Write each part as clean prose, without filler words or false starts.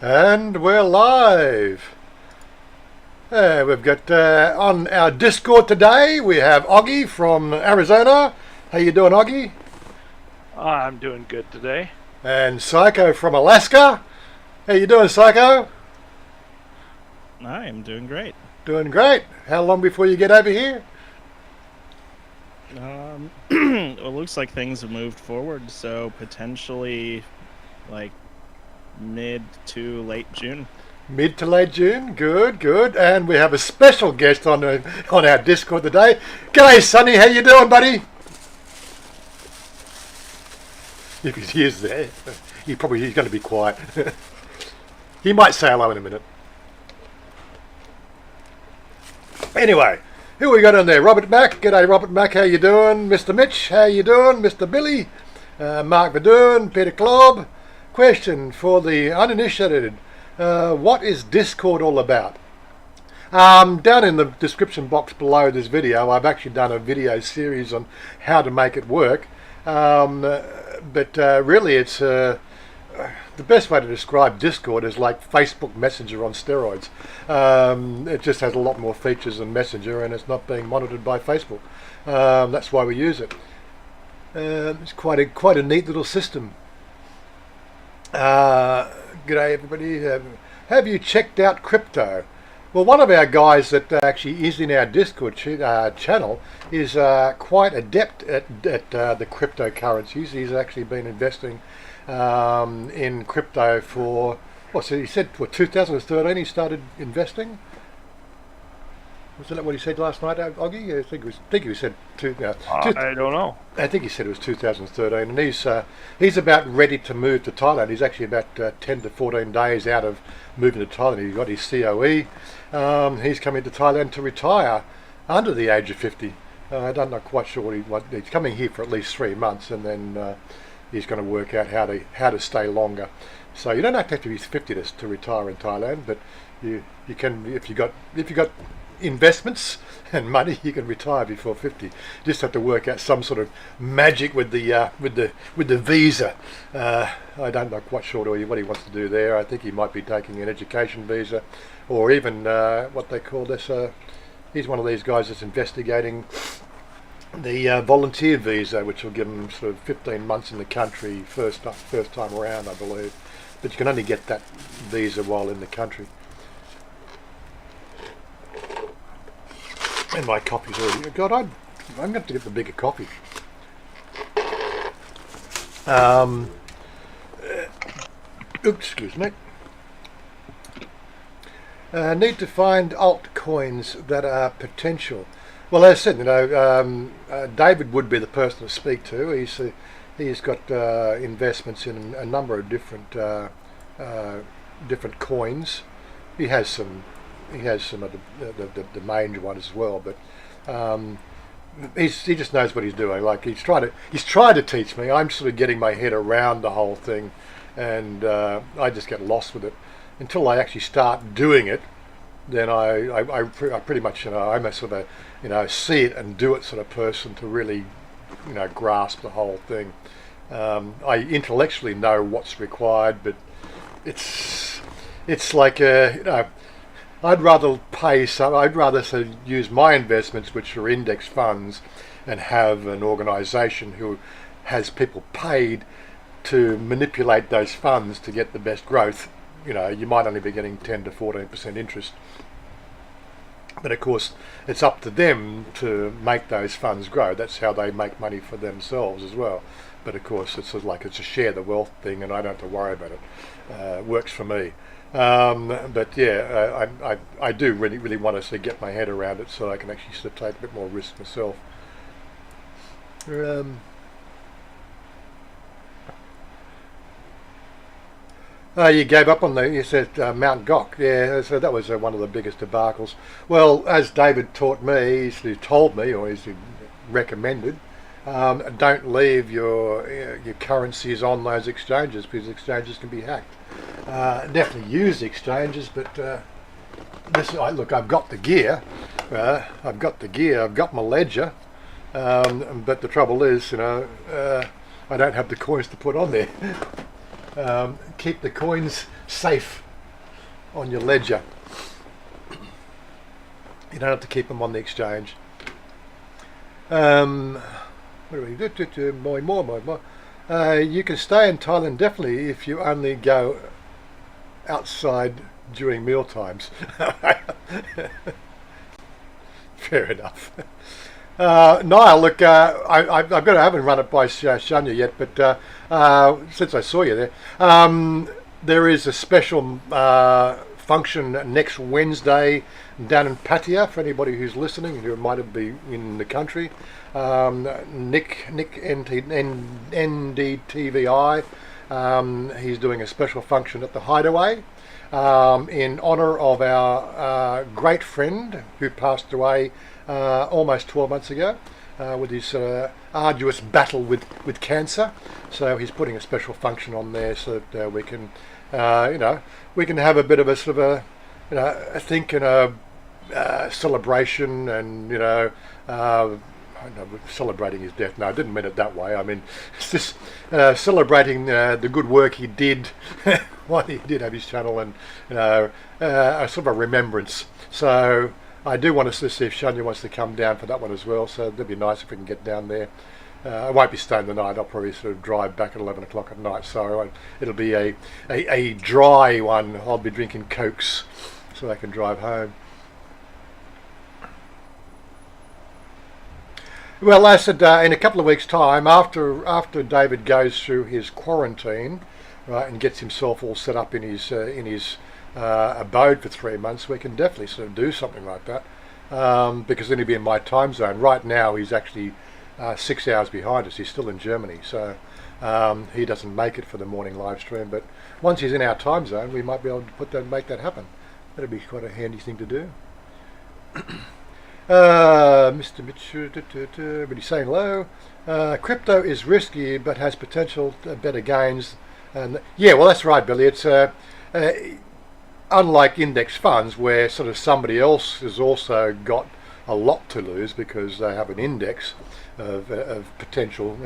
And we're live. We've got on our Discord today, we have Oggy from Arizona. How you doing, Oggy? I'm doing good today. And Psycho from Alaska. How you doing, Psycho? I am doing great. Doing great. How long before you get over here? It looks like things have moved forward, so potentially like mid to late June. Mid to late June. Good, good. And we have a special guest on our Discord today. G'day, Sonny. How you doing, buddy? If he is there, he's going to be quiet. He might say hello in a minute. Anyway, who we got in there? Robert Mack. G'day, Robert Mack. How you doing? Mr. Mitch. How you doing? Mr. Billy. Mark Verdun. Peter Klob. Question for the uninitiated. What is Discord all about? Down in the description box below this video, I've actually done a video series on how to make it work. But really it's the best way to describe Discord is like Facebook Messenger on steroids. It just has a lot more features than Messenger, and it's not being monitored by Facebook. That's why we use it. It's quite a neat little system. G'day everybody. Have you checked out crypto? Well, one of our guys that actually is in our Discord channel is quite adept at the cryptocurrencies. He's actually been investing in crypto for, so he said for 2013 he started investing. Was that what he said last night, Oggy? I think he said I don't know. I think he said it was 2013, and he's about ready to move to Thailand. He's actually about 10 to 14 days out of moving to Thailand. He's got his COE. He's coming to Thailand to retire under the age of 50. I don't know quite sure what he's coming here for at least 3 months, and then he's going to work out how to stay longer. So you don't have to be 50 to retire in Thailand, but you can if you got investments and money, you can retire before 50. You just have to work out some sort of magic with the visa. I don't know quite sure what he wants to do there. I think he might be taking an education visa, or even what they call this. He's one of these guys that's investigating the volunteer visa, which will give him sort of 15 months in the country first time around, I believe. But you can only get that visa while in the country. And my coffee's already... God, I'm going to have to get the bigger coffee. Excuse me. Need to find altcoins that are potential. Well, as I said, David would be the person to speak to. He's got investments in a number of different coins. He has some of the main one as well, but he just knows what he's doing. Like he's trying to teach me. I'm sort of getting my head around the whole thing, and I just get lost with it until I actually start doing it. Then I pretty much I'm a sort of see it and do it sort of person to really grasp the whole thing. I intellectually know what's required, but it's like I'd rather use my investments, which are index funds, and have an organisation who has people paid to manipulate those funds to get the best growth. You might only be getting 10 to 14% interest, but of course it's up to them to make those funds grow. That's how they make money for themselves as well. But of course it's sort of like it's a share the wealth thing, and I don't have to worry about it. Works for me. But yeah, I do really want to sort of get my head around it so I can actually sort of take a bit more risk myself. You gave up on you said Mount Gox. Yeah, so that was one of the biggest debacles. Well, as David told me, or he's recommended, don't leave your currencies on those exchanges, because exchanges can be hacked. Definitely use exchanges, but look, I've got the gear. I've got my ledger, but the trouble is, I don't have the coins to put on there. Keep the coins safe on your ledger. You don't have to keep them on the exchange. What do we do? More. You can stay in Thailand definitely if you only go outside during meal times. Fair enough. Niall, look, I haven't run it by Chanya yet, but since I saw you there, there is a special function next Wednesday down in Pattaya for anybody who's listening who might be in the country. Nick NDTVI, he's doing a special function at the Hideaway in honour of our great friend who passed away almost 12 months ago with his arduous battle with cancer. So he's putting a special function on there so that we can we can have a bit of a sort of a think and a celebration, and I don't know, celebrating his death. No, I didn't mean it that way. I mean, it's just celebrating the good work he did while he did have his channel, and a sort of a remembrance. So I do want to see if Chanya wants to come down for that one as well. So that'd be nice if we can get down there. I won't be staying the night. I'll probably sort of drive back at 11 o'clock at night. So it'll be a dry one. I'll be drinking Cokes so I can drive home. Well, I said in a couple of weeks' time, after David goes through his quarantine, right, and gets himself all set up in his abode for 3 months, we can definitely sort of do something like that, because then he'll be in my time zone. Right now, he's actually 6 hours behind us. He's still in Germany, so he doesn't make it for the morning live stream. But once he's in our time zone, we might be able to make that happen. That'd be quite a handy thing to do. Mr. Mitchell, but he's saying hello. Crypto is risky but has potential better gains. And yeah, well, that's right, Billy. It's unlike index funds where sort of somebody else has also got a lot to lose because they have an index of potential,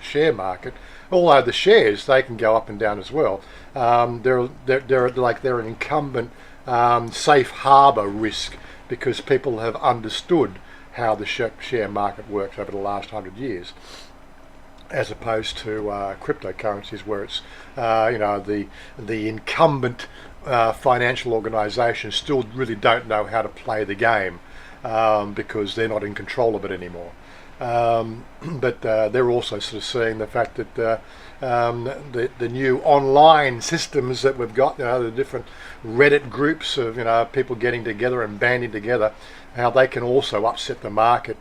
share market. Although the shares, they can go up and down as well. They're an incumbent safe harbour risk, because people have understood how the share market works over the last 100 years, as opposed to cryptocurrencies where it's the incumbent financial organisations still really don't know how to play the game because they're not in control of it anymore. But they're also sort of seeing the fact that the new online systems that we've got, the different Reddit groups of people getting together and banding together, how they can also upset the market.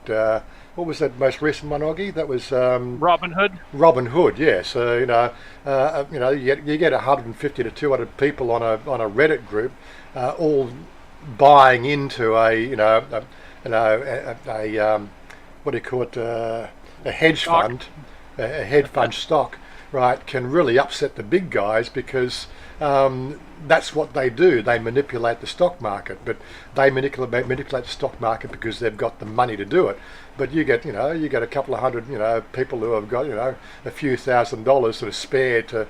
What was that most recent one, Oggy? That was Robin Hood. Robin Hood, yeah. So you get 150 to 200 people on a Reddit group, all buying into what do you call it? A hedge fund, a hedge fund stock, right? Can really upset the big guys because that's what they do. They manipulate the stock market, but they manipulate the stock market because they've got the money to do it. But you get a couple of hundred people who have got a few $1,000s sort of spare to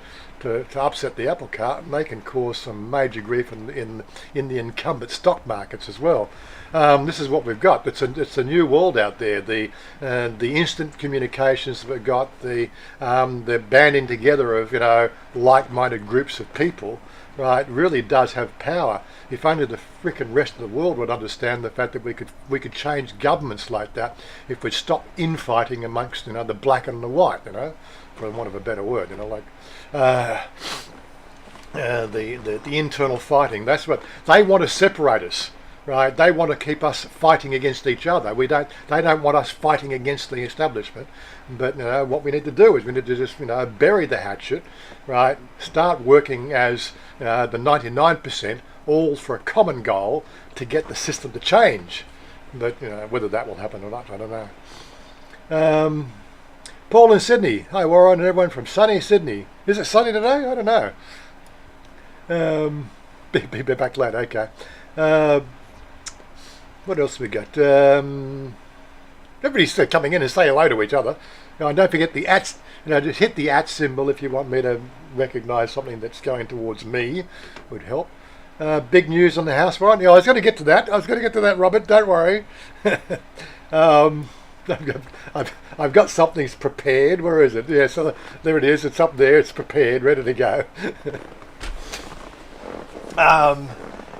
upset the apple cart, and they can cause some major grief in the incumbent stock markets as well. This is what we've got. It's a new world out there. The instant communications that we've got, the banding together of like-minded groups of people, right, really does have power. If only the frickin' rest of the world would understand the fact that we could change governments like that if we'd stop infighting amongst the black and the white, for want of a better word, the internal fighting. That's what they want to separate us. Right, they want to keep us fighting against each other. They don't want us fighting against the establishment. But what we need to do is we need to just bury the hatchet, right? Start working as the 99%, all for a common goal to get the system to change. But whether that will happen or not, I don't know. Paul in Sydney. Hi Warren and everyone from sunny Sydney. Is it sunny today? I don't know. Be back late. Okay. What else have we got? Everybody's still coming in and say hello to each other. And don't forget the @ just hit the @ symbol if you want me to recognise something that's going towards me. Would help. Big news on the house warrant. Yeah, I was going to get to that. Robert. Don't worry. I've got something prepared. Where is it? Yeah, so there it is. It's up there. It's prepared, ready to go.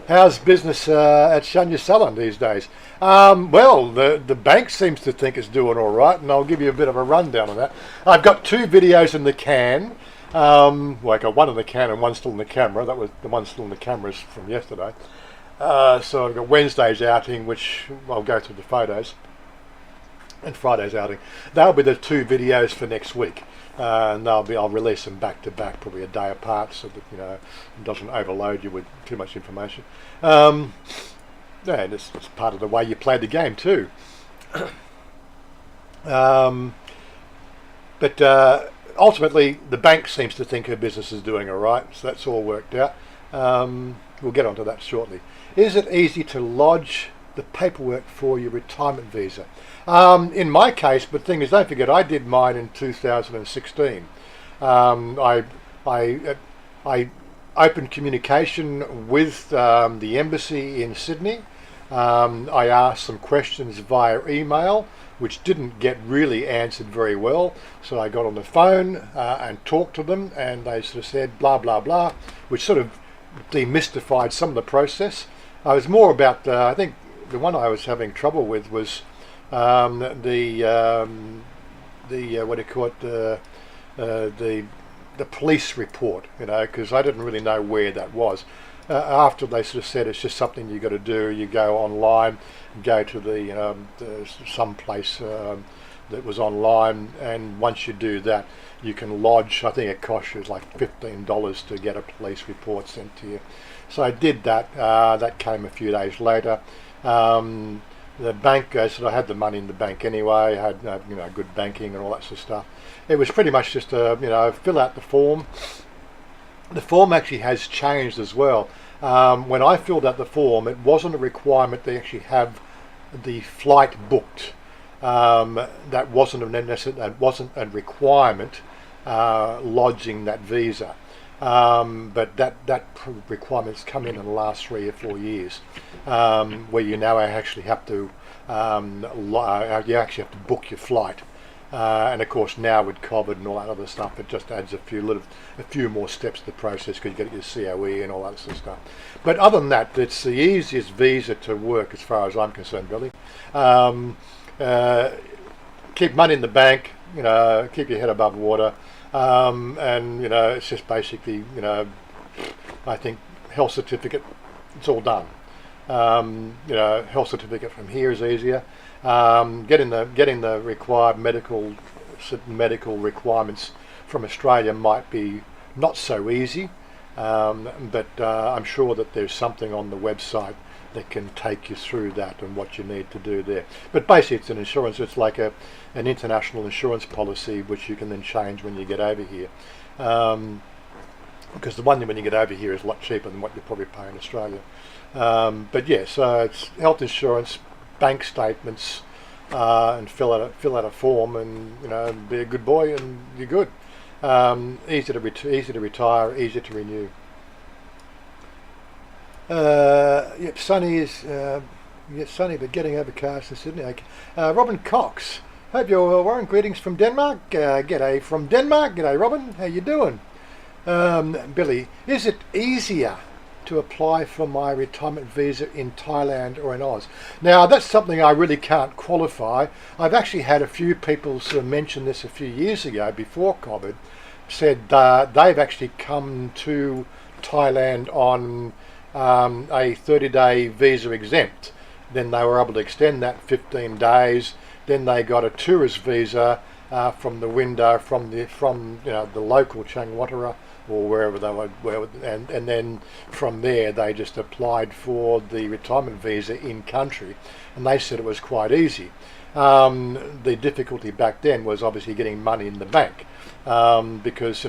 How's business at Chanya selling these days? Well, the bank seems to think it's doing all right, and I'll give you a bit of a rundown on that. I've got 2 videos in the can. Well, I got one in the can and one still in the camera. That was the one still in the camera is from yesterday. So I've got Wednesday's outing, which I'll go through the photos, and Friday's outing. That'll be the 2 videos for next week. And I'll release them back to back, probably a day apart, so that it doesn't overload you with too much information. And it's part of the way you play the game too. But ultimately, the bank seems to think her business is doing all right, so that's all worked out. We'll get onto that shortly. Is it easy to lodge the paperwork for your retirement visa? In my case, but the thing is, don't forget, I did mine in 2016. I opened communication with the embassy in Sydney. I asked some questions via email, which didn't get really answered very well. So I got on the phone and talked to them, and they sort of said blah blah blah, which sort of demystified some of the process. I was more about I think the one I was having trouble with was the what do you call it, the police report, because I didn't really know where that was. After they sort of said it's just something you got to do, you go online, go to the some place that was online, and once you do that, you can lodge. I think it costs you like $15 to get a police report sent to you. So I did that. That came a few days later. The bank, so I had the money in the bank anyway. I had good banking and all that sort of stuff. It was pretty much just fill out the form. The form actually has changed as well. When I filled out the form, it wasn't a requirement they actually have the flight booked. That wasn't a requirement lodging that visa. But that requirement's come in the last 3 or 4 years, where you now actually have to book your flight. And of course now with COVID and all that other stuff, it just adds a few more steps to the process, because you got your COE and all that sort of stuff. But other than that, it's the easiest visa to work as far as I'm concerned, really. Keep money in the bank, keep your head above water, and it's just basically, I think health certificate, it's all done. Health certificate from here is easier. Getting the required medical requirements from Australia might be not so easy, but I'm sure that there's something on the website that can take you through that and what you need to do there. But basically it's an insurance, it's like an international insurance policy, which you can then change when you get over here. Because the one when you get over here is a lot cheaper than what you probably pay in Australia. But yeah, so it's health insurance, bank statements, and fill out a form, and be a good boy, and you're good. Easy to retire, easy to renew. Yep, sunny is sunny, but getting overcast in Sydney. Okay. Robin Cox, hope you're well. Greetings from Denmark. G'day from Denmark. G'day, Robin. How you doing? Billy, is it easier to apply for my retirement visa in Thailand or in Oz? Now, that's something I really can't qualify. I've actually had a few people sort of mention this a few years ago, before COVID, said they've actually come to Thailand on a 30-day visa exempt. Then they were able to extend that 15 days. Then they got a tourist visa from the window from the local Changwatara, or wherever they were, and then from there they just applied for the retirement visa in country, and they said it was quite easy. The difficulty back then was obviously getting money in the bank, because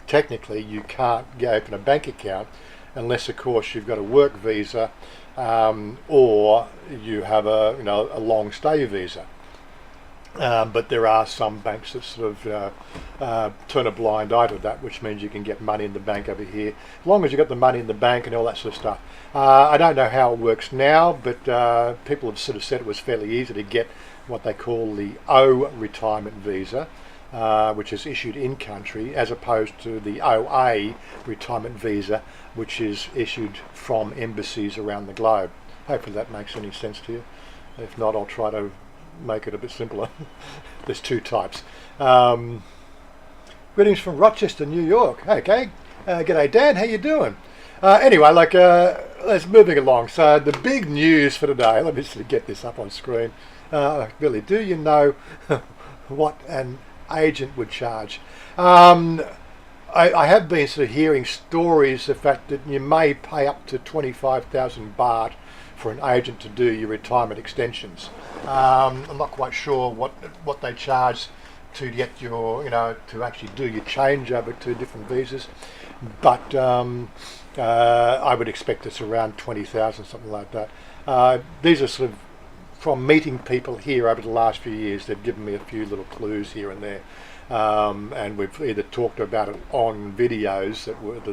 technically you can't open a bank account unless of course you've got a work visa, or you have a long stay visa. But there are some banks that sort of turn a blind eye to that, which means you can get money in the bank over here, as long as you've got the money in the bank and all that sort of stuff. I don't know how it works now, but people have sort of said it was fairly easy to get what they call the O retirement visa, which is issued in country, as opposed to the OA retirement visa, which is issued from embassies around the globe. Hopefully that makes any sense to you. If not, I'll try to make it a bit simpler. There's two types. Greetings from Rochester, New York. Okay, g'day Dan, how you doing? Anyway, let's moving along. So the big news for today. Let me just get this up on screen. Billy, do you know what an agent would charge? I have been sort of hearing stories, the fact that you may pay up to 25,000 baht for an agent to do your retirement extensions. I'm not quite sure what they charge to get your, to actually do your changeover to different visas, but I would expect it's around 20,000, something like that. These are sort of from meeting people here over the last few years. They've given me a few little clues here and there, and we've either talked about it on videos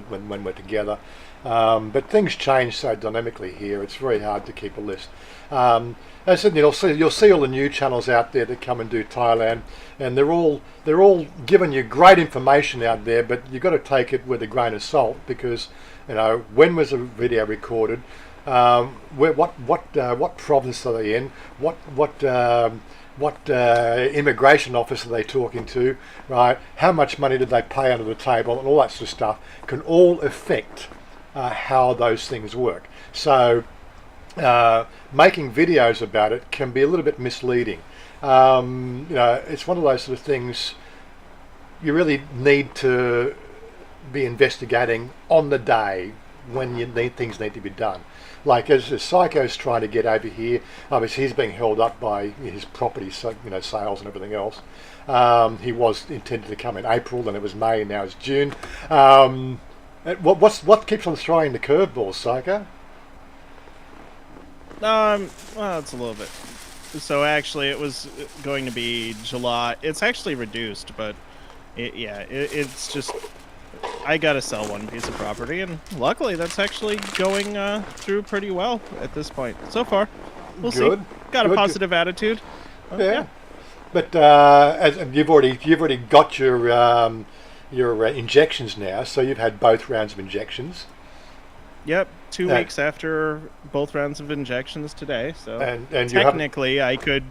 when we're together. But things change so dynamically here. It's very hard to keep a list. As I said, you'll see all the new channels out there that come and do Thailand, and they're all giving you great information out there. But you've got to take it with a grain of salt, because when was the video recorded? What province are they in? What immigration office are they talking to? Right? How much money did they pay under the table, and all that sort of stuff can all affect how those things work. So making videos about it can be a little bit misleading. It's one of those sort of things you really need to be investigating on the day when things need to be done. Like as Psycho's trying to get over here, obviously he's being held up by his property, sales and everything else. He was intended to come in April, then it was May, and now it's June. What keeps on throwing the curveballs, Psycho? Well, it's a little bit. So actually, it was going to be July. It's actually reduced, but it's just I gotta sell one piece of property, and luckily that's actually going through pretty well at this point. So far, we'll see. Got a positive attitude. Yeah. But as you've already got your injections now, so you've had both rounds of injections. Yep, 2 weeks after both rounds of injections today. So and technically, I could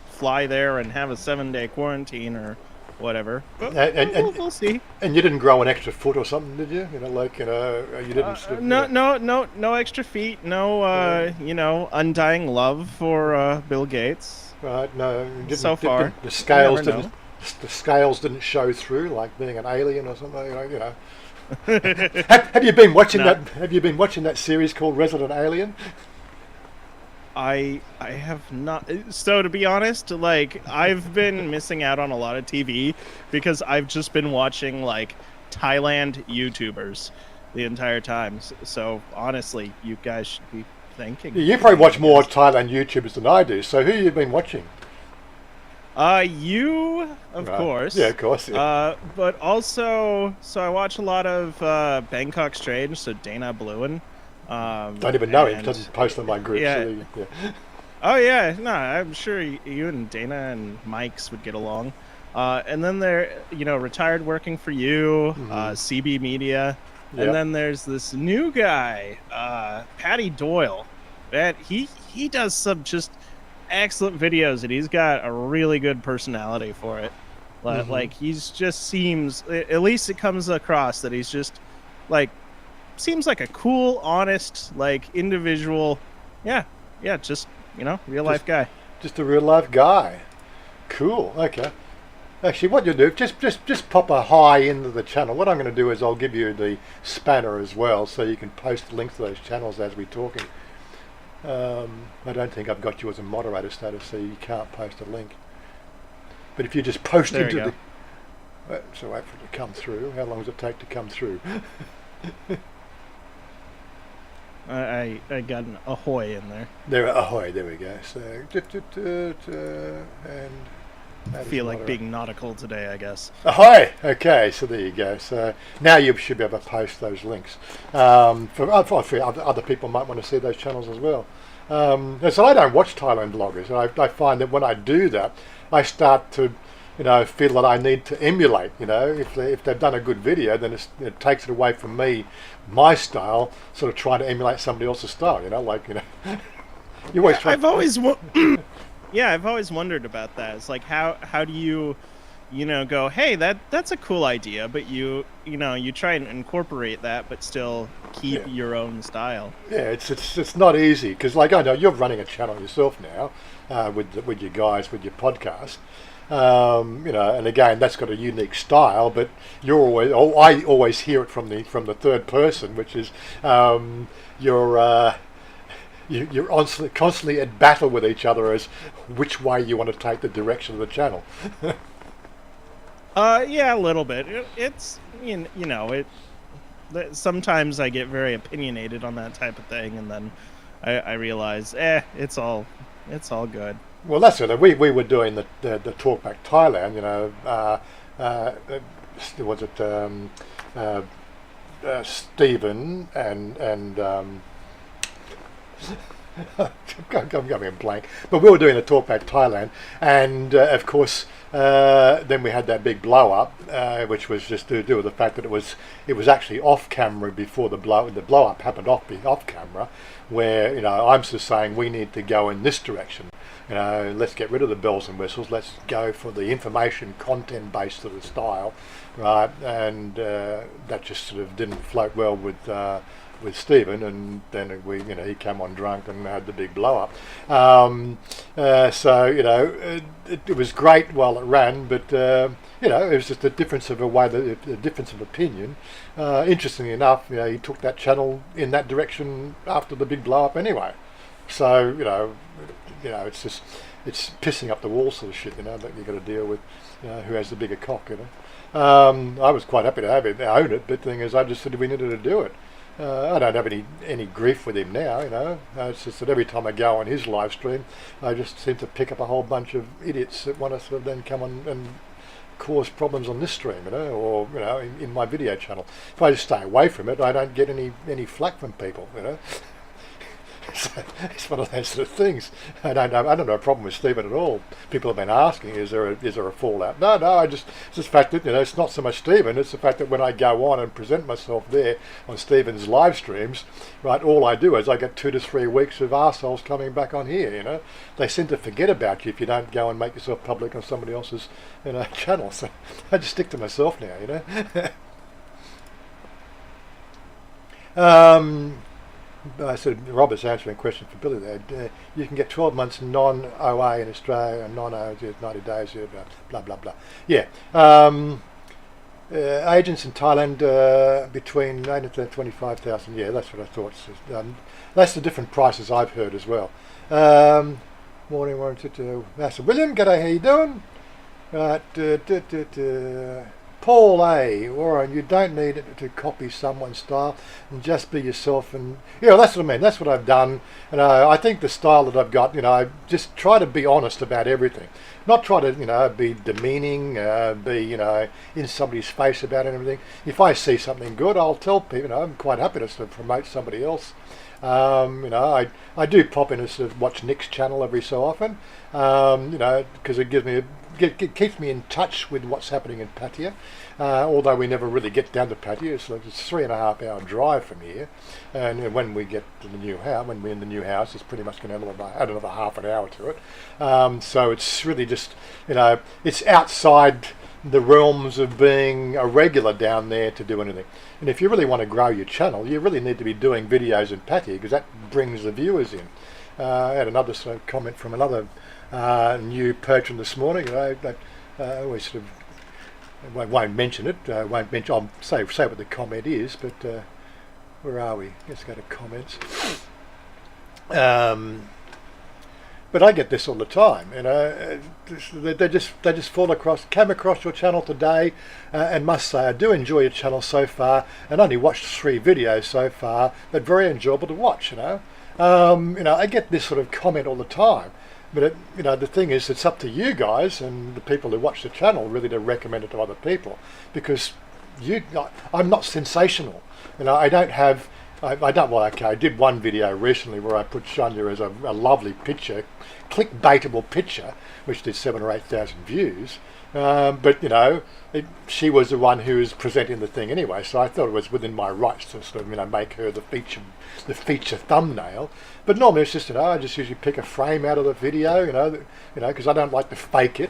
fly there and have a 7-day quarantine or whatever. But we'll see. And you didn't grow an extra foot or something, did you? You didn't. No extra feet. No, undying love for Bill Gates. Right. No. So far, the scales didn't. The scales didn't show through, like being an alien or something. Have you been watching that? Have you been watching that series called Resident Alien? I have not. So to be honest, I've been missing out on a lot of TV because I've just been watching Thailand YouTubers the entire time. So honestly, you guys should be thanking. You probably watch more Thailand YouTubers than I do. So who have you been watching? You, of course. Yeah, of course. Yeah. But also, so I watch a lot of Bangkok Strange, so Dana Bluen. Don't even know him. He doesn't post on my group. Yeah. So yeah. Oh yeah, no, I'm sure you and Dana and Mike's would get along. And then there, retired working for you, CB Media, and then there's this new guy, Patty Doyle. That he does some just excellent videos, and he's got a really good personality for it. He's just seems, at least it comes across that he's just seems like a cool, honest, individual. Yeah, just real life guy. Just a real life guy. Cool. Okay. Actually, what you do, just pop a hi into the channel. What I'm going to do is I'll give you the spanner as well, so you can post links to those channels as we're talking. I don't think I've got you as a moderator status, so you can't post a link. But if you just post into the... So wait for it to come through. How long does it take to come through? I got an ahoy in there. Ahoy, there we go. So, and feel like being nautical today, I guess. Ahoy! Okay, so there you go. So now you should be able to post those links. For other people might want to see those channels as well. So I don't watch Thailand vloggers. I find that when I do that, I start to, feel that I need to emulate. If they've done a good video, then it takes it away from me, my style, sort of trying to emulate somebody else's style. You always try. I've always wondered about that. It's like how do you, go, hey, that's a cool idea, but you try and incorporate that, but still keep your own style. Yeah, it's not easy because I know you're running a channel yourself now, with you guys with your podcast. And again, that's got a unique style, but I always hear it from the third person, which is you're constantly at battle with each other as which way you want to take the direction of the channel. Yeah, a little bit. It's sometimes I get very opinionated on that type of thing, and then I realize, it's all good. Well, that's it. We were doing the Talkback Thailand. Was it Stephen and I'm going blank. But we were doing a Talkback Thailand, and of course, then we had that big blow up, which was just to do with the fact that it was actually off camera before the blow up happened off camera, where I'm just saying we need to go in this direction. Let's get rid of the bells and whistles. Let's go for the information content based sort of style, right? And that just sort of didn't float well with Stephen, and then he came on drunk and had the big blow up. It was great while it ran, but it was just a difference of a difference of opinion. Interestingly enough, he took that channel in that direction after the big blow up anyway. So it's pissing up the wall sort of shit, that you've got to deal with. Who has the bigger cock? I was quite happy to own it, but the thing is, I just said we needed to do it. I don't have any grief with him now, It's just that every time I go on his live stream, I just seem to pick up a whole bunch of idiots that want to sort of then come on and cause problems on this stream, or in my video channel. If I just stay away from it, I don't get any flack from people, So it's one of those sort of things. I don't have a problem with Stephen at all. People have been asking, is there a fallout? No, it's just the fact that it's not so much Stephen. It's the fact that when I go on and present myself there on Stephen's live streams, right, all I do is I get 2 to 3 weeks of arseholes coming back on here. They seem to forget about you if you don't go and make yourself public on somebody else's channel. So I just stick to myself now. I said Robert's answering a question for Billy there. You can get 12 months non-OA in Australia and non-OA 90 days. Blah blah blah. Yeah. Agents in Thailand between 8 and 25,000. Yeah, that's what I thought. That's the different prices I've heard as well. Morning, Warren. Master William, g'day. How you doing? Right. Paul A. Warren, you don't need to copy someone's style, and just be yourself. And that's what I mean. That's what I've done. And I think the style that I've got, I just try to be honest about everything. Not try to, be demeaning, be, in somebody's face about everything. If I see something good, I'll tell people. I'm quite happy to sort of promote somebody else. I do pop in and sort of watch Nick's channel every so often, because it gives me it keeps me in touch with what's happening in Pattaya, although we never really get down to Pattaya. It's 3.5 hour drive from here, and when we get to the new house, when we're in the new house, it's pretty much going to add another half an hour to it. So it's really just, it's outside the realms of being a regular down there to do anything. And if you really want to grow your channel, you really need to be doing videos in Pattaya, because that brings the viewers in. I had another sort of comment from another new patron this morning. I always sort of won't mention it. I'll say what the comment is. But where are we? Let's go to comments. But I get this all the time. They just came across your channel today, and must say I do enjoy your channel so far, and only watched 3 videos so far, but very enjoyable to watch. I get this sort of comment all the time. But the thing is, it's up to you guys and the people who watch the channel really to recommend it to other people, because I'm not sensational. I don't have. I don't like. Okay, I did one video recently where I put Chanya as a lovely picture, clickbaitable picture, which did 7,000 or 8,000 views. But she was the one who was presenting the thing anyway, so I thought it was within my rights to sort of make her the feature thumbnail. But normally it's just I just usually pick a frame out of the video, because I don't like to fake it.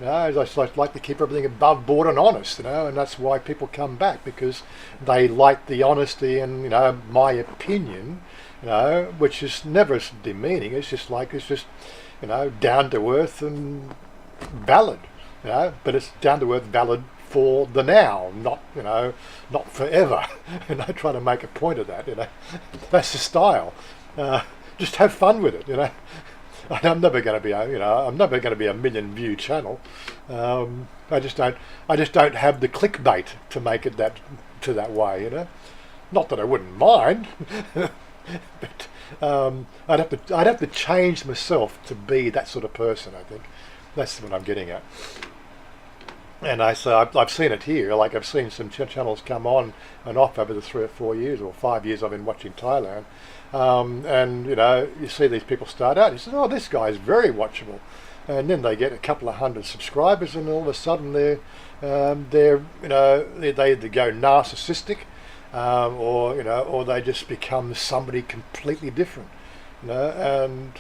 I just like to keep everything above board and honest, and that's why people come back, because they like the honesty and my opinion, which is never demeaning. It's just down to earth and valid. But it's down to earth, valid for the now, not forever. And I try to make a point of that. That's the style. Just have fun with it. I'm never going to be I'm never going to be a million view channel. I just don't have the clickbait to make it that way. Not that I wouldn't mind, but I'd have to change myself to be that sort of person. I think that's what I'm getting at. And I've seen it here. Like I've seen some channels come on and off over the 3 or 4 years or 5 years I've been watching Thailand. And you see these people start out. You say, "Oh, this guy's very watchable," and then they get a couple of hundred subscribers, and all of a sudden they either go narcissistic, or they just become somebody completely different. And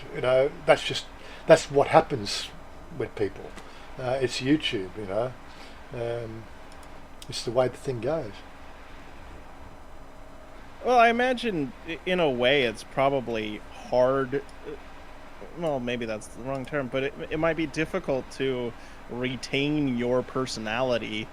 that's what happens with people. It's YouTube, it's the way the thing goes. Well, I imagine in a way it's probably hard. Well, maybe that's the wrong term, but it might be difficult to retain your personality,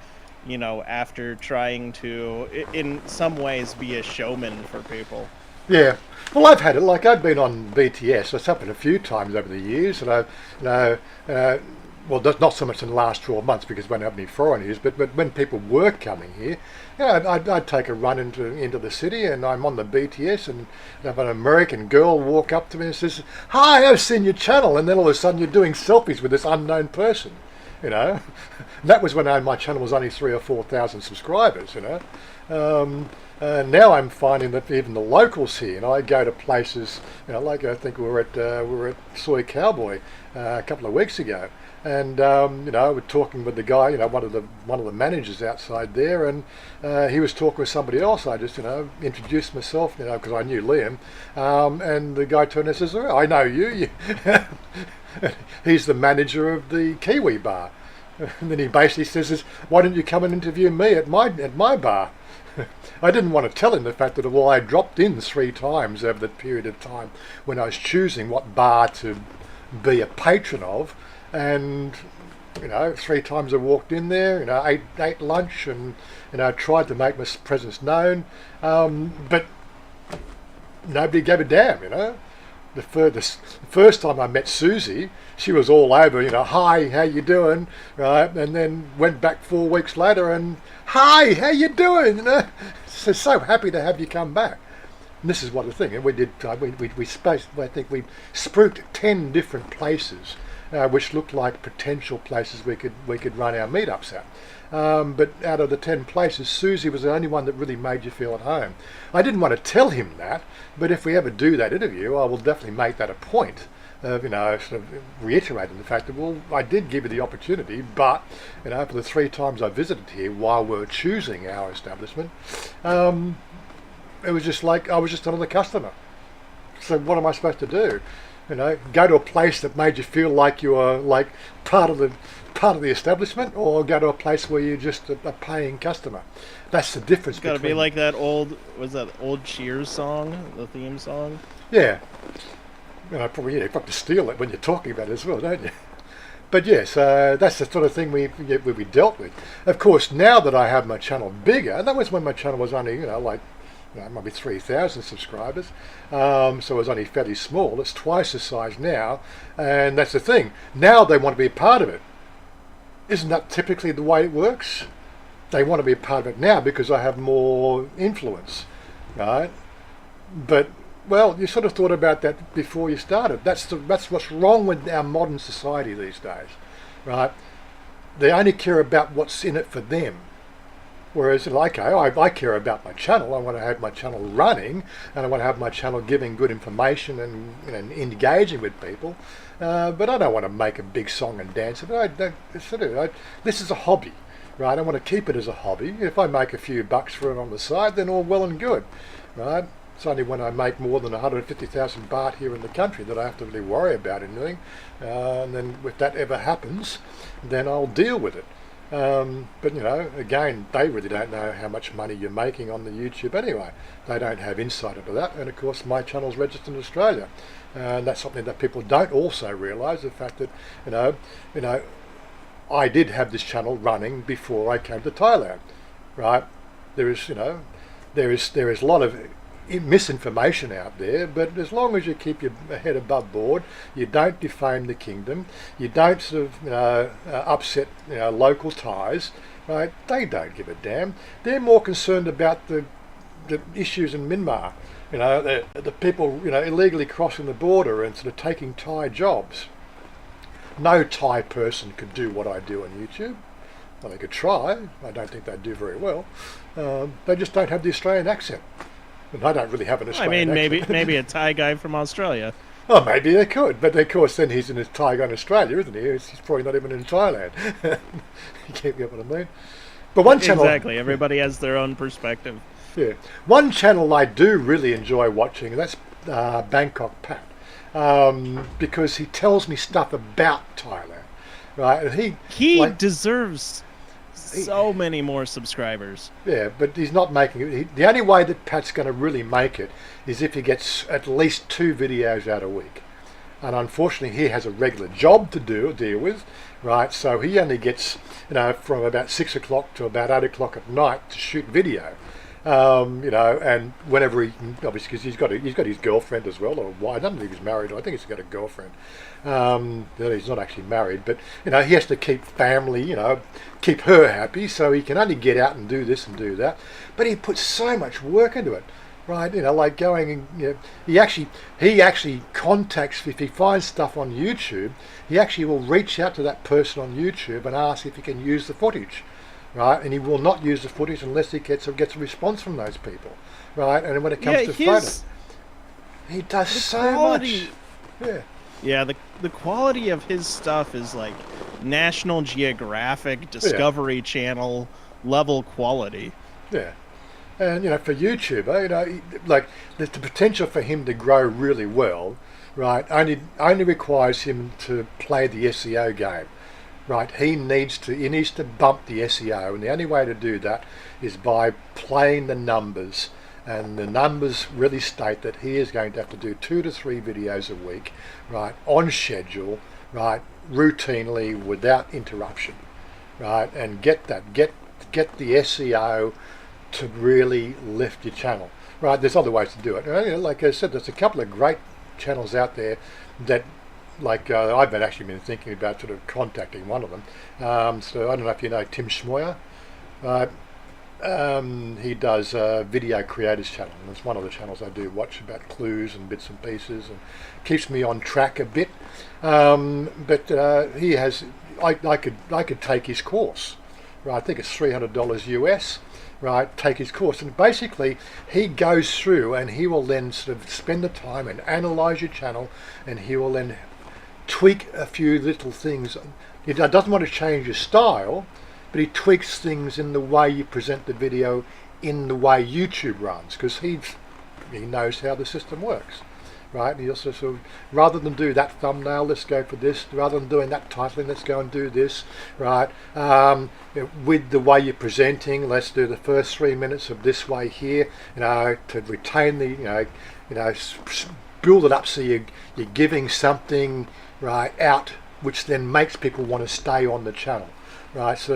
after trying to, in some ways, be a showman for people. Yeah. Well, I've had it. Like I've been on BTS. It's happened a few times over the years, and well, not so much in the last 12 months because we don't have any foreigners, but when people were coming here, I'd take a run into the city, and I'm on the BTS, and have an American girl walk up to me and says, "Hi, I've seen your channel," and then all of a sudden you're doing selfies with this unknown person. And that was when my channel was only 3,000 or 4,000 subscribers. Now I'm finding that even the locals here, I go to places, like I think we were at Soy Cowboy a couple of weeks ago, and we're talking with the guy, one of the managers outside there, and he was talking with somebody else. I just introduced myself, because I knew Liam, and the guy turned and says, "Oh, I know you." He's the manager of the Kiwi bar, and then he basically says, "Why don't you come and interview me at my bar?" I didn't want to tell him the fact that I dropped in 3 times over the period of time when I was choosing what bar to be a patron of, and 3 times I walked in there, ate lunch, and tried to make my presence known, but nobody gave a damn. The first time I met Susie, she was all over, "Hi, how you doing?" Right, and then went back 4 weeks later and, "Hi, how you doing?" So happy to have you come back. And this is what the thing, and we did. We spaced. I think we spruiked 10 different places, which looked like potential places we could run our meetups at. But out of the 10 places, Susie was the only one that really made you feel at home. I didn't want to tell him that, but if we ever do that interview, I will definitely make that a point of, sort of reiterating the fact that, well, I did give you the opportunity, but, for the 3 times I visited here while we were choosing our establishment, it was just like I was just another customer. So what am I supposed to do? Go to a place that made you feel like you were like part of the establishment, or go to a place where you're just a paying customer. That's the difference. It's got to be like that old Cheers song, the theme song. Yeah. Probably you have to steal it when you're talking about it as well, don't you? But yes, that's the sort of thing we dealt with. Of course, now that I have my channel bigger, and that was when my channel was only maybe 3,000 subscribers, so it was only fairly small. It's twice the size now, and that's the thing. Now they want to be a part of it. Isn't that typically the way it works? They want to be a part of it now because I have more influence, right? But Well, you sort of thought about that before you started. That's what's wrong with our modern society these days, right? They only care about what's in it for them. Whereas, like, I care about my channel. I want to have my channel running, and I want to have my channel giving good information and engaging with people. But I don't want to make a big song and dance. This is a hobby, right? I want to keep it as a hobby. If I make a few bucks for it on the side, then all well and good, right? It's only when I make more than 150,000 baht here in the country that I have to really worry about anything. And then if that ever happens, then I'll deal with it. But again, they really don't know how much money you're making on the YouTube anyway. They don't have insight into that. And of course, my channel's registered in Australia, and that's something that people don't also realise. The fact that I did have this channel running before I came to Thailand, right? There is a lot of misinformation out there, but as long as you keep your head above board, you don't defame the kingdom, you don't sort of upset local ties, right? They don't give a damn. They're more concerned about the issues in Myanmar, the people illegally crossing the border and sort of taking Thai jobs. No Thai person could do what I do on YouTube. Well, they could try. I don't think they'd do very well. They just don't have the Australian accent. And I don't really have an Australian accent. maybe a Thai guy from Australia. Oh, maybe they could, but of course then he's in a Thai guy in Australia, isn't he? He's probably not even in Thailand. You can't get what I mean. But one channel... Exactly, everybody has their own perspective. Yeah. One channel I do really enjoy watching, and that's Bangkok Pat, because he tells me stuff about Thailand, right? And he deserves so many more subscribers. Yeah, but he's not making it. The only way that Pat's going to really make it is if he gets at least 2 videos out a week. And unfortunately, he has a regular job to deal with, right? So he only gets, from about 6 o'clock to about 8 o'clock at night to shoot video. And whenever obviously because he's got his girlfriend as well, or I don't think he's married. I think he's got a girlfriend. He's not actually married, but he has to keep family, keep her happy, so he can only get out and do this and do that. But he puts so much work into it, right? Like going and he actually contacts, if he finds stuff on YouTube, he actually will reach out to that person on YouTube and ask if he can use the footage. Right, and he will not use the footage unless he gets a response from those people, right? And when it comes to photos, he does so much. Yeah, the quality of his stuff is like National Geographic, Discovery Channel level quality. Yeah, and for YouTuber, like there's the potential for him to grow really well, right? Only requires him to play the SEO game. Right, he needs to bump the SEO, and the only way to do that is by playing the numbers, and the numbers really state that he is going to have to do 2 to 3 videos a week, right, on schedule, right, routinely without interruption, right, and get the SEO to really lift your channel, right. There's other ways to do it. Like I said, there's a couple of great channels out there that. Like I've actually been thinking about sort of contacting one of them. So I don't know if you know Tim Schmoyer. He does Video Creators Channel, and it's one of the channels I do watch about clues and bits and pieces, and keeps me on track a bit. But he has. I could take his course. Right, I think it's $300 US. Right, take his course, and basically he goes through and he will then sort of spend the time and analyse your channel, and he will then tweak a few little things. He doesn't want to change your style, but he tweaks things in the way you present the video, in the way YouTube runs, because he knows how the system works, right? And he also sort of, rather than do that thumbnail, let's go for this. Rather than doing that titling, let's go and do this, right? With the way you're presenting, let's do the first 3 minutes of this way here, to retain the, build it up so you're giving something right out, which then makes people want to stay on the channel, right? So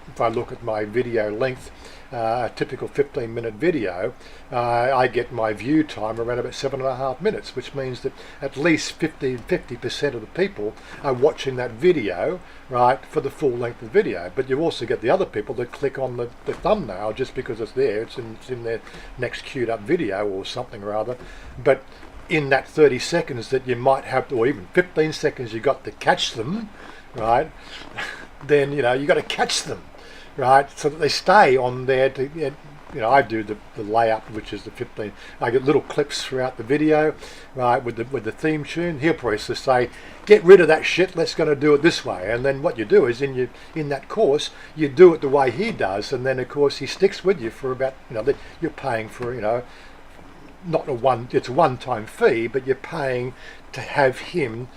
if I look at my video length, a typical 15-minute video, I get my view time around about 7.5 minutes, which means that at least 50% of the people are watching that video, right, for the full length of the video. But you also get the other people that click on the thumbnail just because it's there, it's in their next queued up video or something or other. But in that 30 seconds that you might have, or even 15 seconds you got to catch them, right, then, you got to catch them, right, so that they stay on there to, I do the layup, which is the 15. I get little clips throughout the video, right, with the theme tune. He'll probably just say, "Get rid of that shit. Let's going to do it this way." And then what you do is in that course, you do it the way he does, and then of course he sticks with you for about, you're paying for, it's a one-time fee, but you're paying to have him,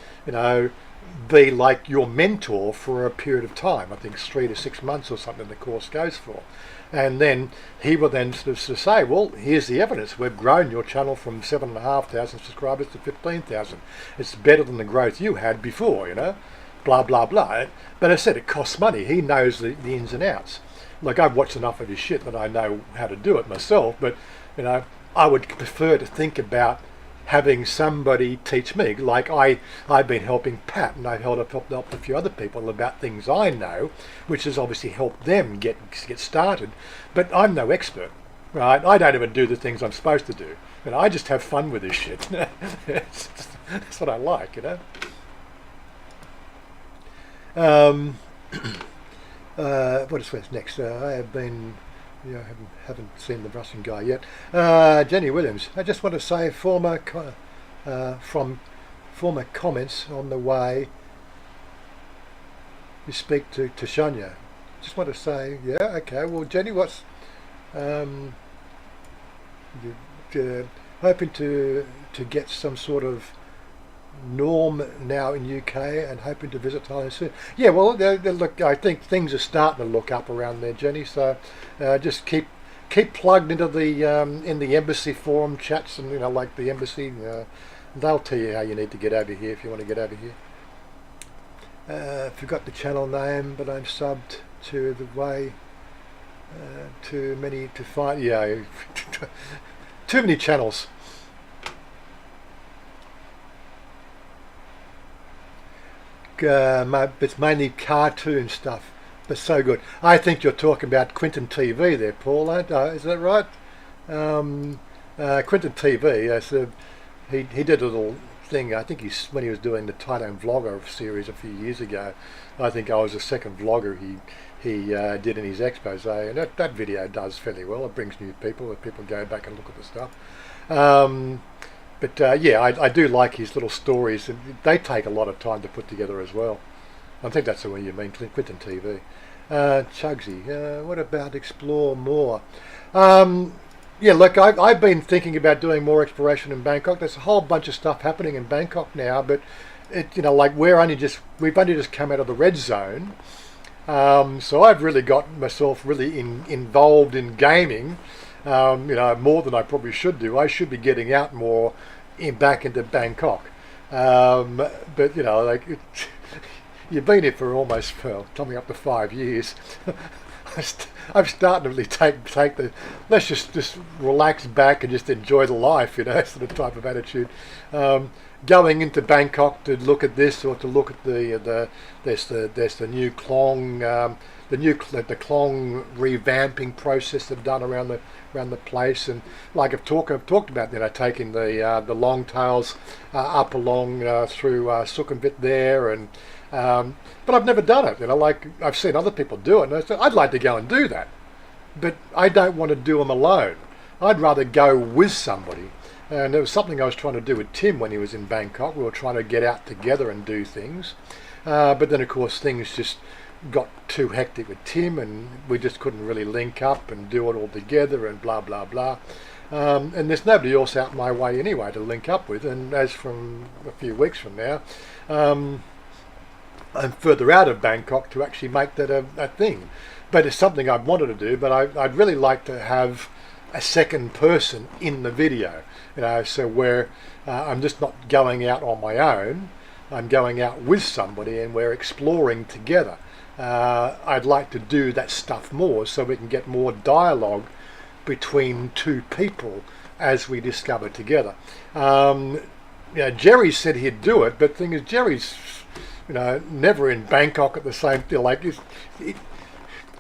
be like your mentor for a period of time. I think it's 3 to 6 months or something the course goes for. And then he will then sort of say, well, here's the evidence. We've grown your channel from 7,500 subscribers to 15,000. It's better than the growth you had before, blah, blah, blah. But as I said, it costs money. He knows the ins and outs. Like, I've watched enough of his shit that I know how to do it myself, but, I would prefer to think about having somebody teach me. Like I've been helping Pat, and I've helped a few other people about things I know, which has obviously helped them get started. But I'm no expert, right? I don't even do the things I'm supposed to do. I just have fun with this shit. That's what I like, What is next? I have been... haven't seen the Russian guy yet. Jenny Williams. I just want to say former comments on the way you speak to Chanya. Just want to say, okay. Well, Jenny, what's hoping to get some sort of norm now in UK and hoping to visit Thailand soon. Yeah, well, look, I think things are starting to look up around there, Jenny. So just keep plugged into the in the embassy forum chats, and like the embassy, they'll tell you how you need to get over here if you want to get over here. Forgot the channel name, but I'm subbed to the way. Too many to find. Yeah, too many channels. It's mainly cartoon stuff, but so good. I think you're talking about Quinton TV there, Paul, is that right? Quinton TV, so he did a little thing. I think when he was doing the Thailand vlogger series a few years ago, I think I was the second vlogger he did in his expose, and that video does fairly well. It brings new people, and people go back and look at the stuff. But I do like his little stories, and they take a lot of time to put together as well. I think that's the way you mean, Quinton TV. Chugsy, what about explore more? Look, I've been thinking about doing more exploration in Bangkok. There's a whole bunch of stuff happening in Bangkok now, but like we've only just come out of the red zone. So I've really got myself really involved in gaming. More than I probably should do. I should be getting out more back into Bangkok. But you've been here for almost, coming up to 5 years. I'm starting to really take the, let's just relax back and just enjoy the life, sort of type of attitude. Going into Bangkok to look at this, or to look at there's the new Klong, the Klong revamping process they've done around the place, and like I've talked about, taking the long tails up along through Sukhumvit there, and but I've never done it. Like I've seen other people do it, and I said I'd like to go and do that, but I don't want to do them alone. I'd rather go with somebody. And it was something I was trying to do with Tim when he was in Bangkok. We were trying to get out together and do things, but then of course things just got too hectic with Tim, and we just couldn't really link up and do it all together, and blah blah blah. And there's nobody else out my way anyway to link up with. And as from a few weeks from now, I'm further out of Bangkok to actually make that a thing. But it's something I've wanted to do. But I'd really like to have a second person in the video, so where I'm just not going out on my own. I'm going out with somebody, and we're exploring together. I'd like to do that stuff more so we can get more dialogue between two people as we discover together. Jerry said he'd do it, but the thing is, Jerry's never in Bangkok at the same thing. Like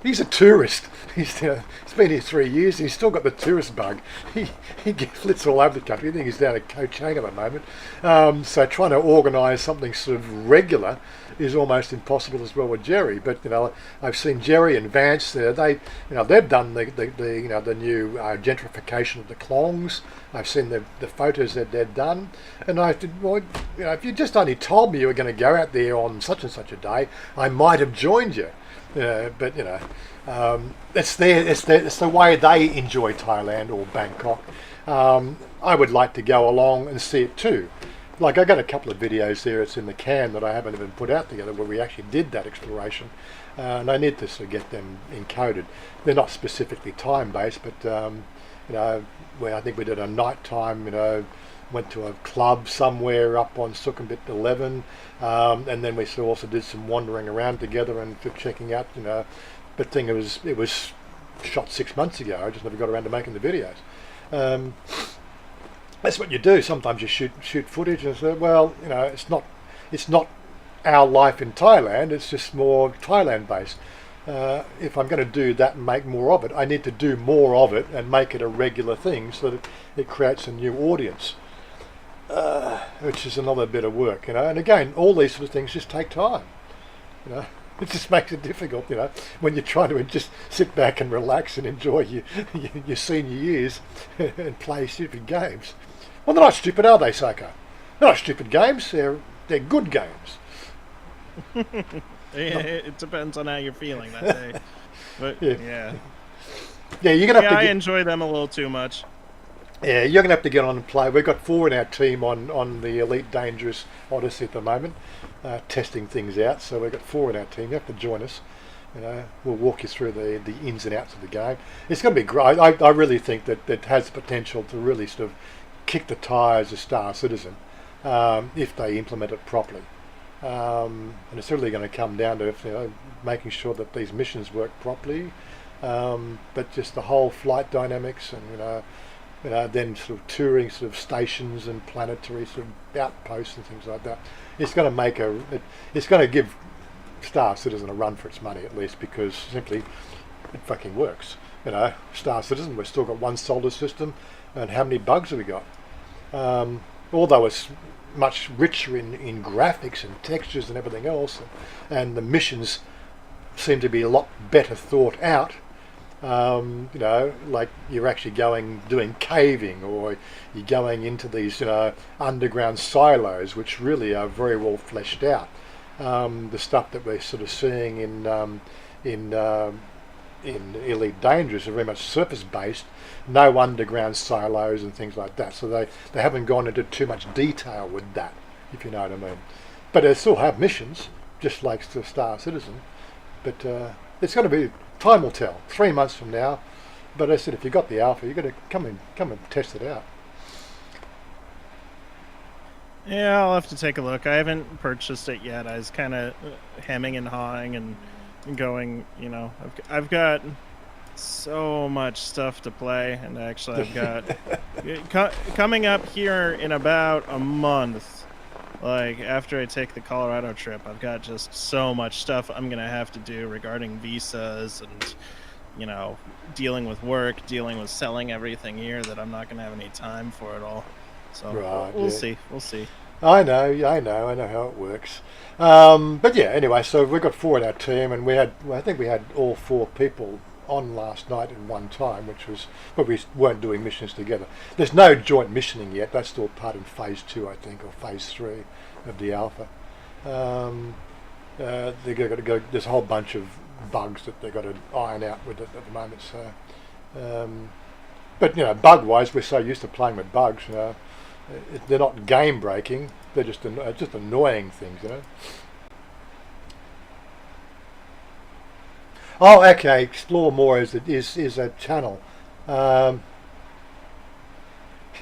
he's a tourist. He's been here 3 years. He's still got the tourist bug. He flits all over the country. I think he's down at Koh Chang at the moment. So trying to organise something sort of regular is almost impossible as well with Jerry. But I've seen Jerry and Vance. They've done the new gentrification of the Klongs. I've seen the photos that they've done, and I said, well, if you just only told me you were going to go out there on such and such a day, I might have joined you. But it's the way they enjoy Thailand or Bangkok. I would like to go along and see it too. Like I got a couple of videos there. It's in the can that I haven't even put out together where we actually did that exploration, and I need to sort of get them encoded. They're not specifically time based, but where I think we did a night time. Went to a club somewhere up on Sukhumvit 11, and then we also did some wandering around together and checking out. But thing it was shot 6 months ago. I just never got around to making the videos. That's what you do. Sometimes you shoot footage and say, well, it's not our life in Thailand. It's just more Thailand based. If I'm going to do that and make more of it, I need to do more of it and make it a regular thing so that it creates a new audience, which is another bit of work, And again, all these sort of things just take time, It just makes it difficult, when you're trying to just sit back and relax and enjoy your senior years and play stupid games. Well, they're not stupid, are they, Sako? They're not stupid games. They're good games. It depends on how you're feeling that day. But yeah, you're gonna have to. I enjoy them a little too much. Yeah, you're gonna have to get on and play. We've got 4 in our team on the Elite Dangerous Odyssey at the moment, testing things out. So we've got 4 in our team. You have to join us. We'll walk you through the ins and outs of the game. It's going to be great. I really think that it has the potential to really sort of kick the tyres of Star Citizen if they implement it properly. And it's really going to come down to making sure that these missions work properly, but just the whole flight dynamics and then sort of touring sort of stations and planetary sort of outposts and things like that. It's going to make it's going to give Star Citizen a run for its money at least, because simply it fucking works. Star Citizen, we've still got one solar system, and how many bugs have we got? Although it's much richer in graphics and textures and everything else, and the missions seem to be a lot better thought out. Like you're actually doing caving, or you're going into these underground silos, which really are very well fleshed out. The stuff that we're sort of seeing in Elite Dangerous are very much surface based, no underground silos and things like that. So they haven't gone into too much detail with that, if you know what I mean. But they still have missions, just like the Star Citizen. But it's going to be, time will tell. 3 months from now. But I said, if you got the alpha, you've got to come and test it out. Yeah, I'll have to take a look. I haven't purchased it yet. I was kind of hemming and hawing and going, I've got so much stuff to play, and actually I've got coming up here in about a month, like after I take the Colorado trip, I've got just so much stuff I'm gonna have to do regarding visas and dealing with work, dealing with selling everything here, that I'm not gonna have any time for it all. So right, we'll see. I know how it works. But yeah, anyway, so we've got 4 in our team, and I think we had all 4 people on last night at one time, but we weren't doing missions together. There's no joint missioning yet. That's still part in phase 2, I think, or phase 3 of the alpha. They've got to go. There's a whole bunch of bugs that they've got to iron out with it at the moment. So, but bug-wise, we're so used to playing with bugs. They're not game breaking. They're just annoying things. Oh, okay. Explore More is a channel. My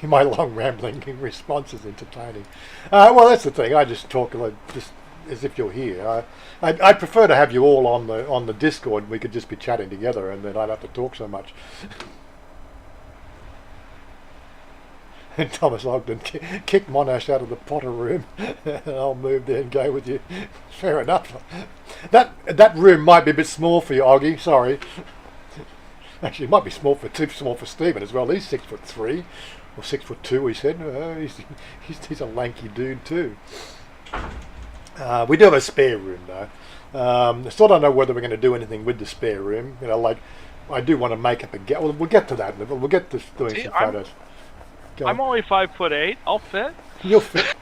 long rambling response is entertaining. Well, that's the thing. I just talk as if you're here. I prefer to have you all on the Discord, and we could just be chatting together, and then I'd have to talk so much. And Thomas Ogden, kick Monash out of the Potter room, and I'll move there and go with you. Fair enough. That room might be a bit small for you, Oggy. Sorry. Actually, it might be too small for Stephen as well. He's 6'3", or 6'2", he said. He's a lanky dude too. We do have a spare room though. I still don't know whether we're going to do anything with the spare room. You know, like I do want to make up a Well, we'll get to that. We'll get to doing some photos. I'm only 5'8". I'll fit. You'll fit.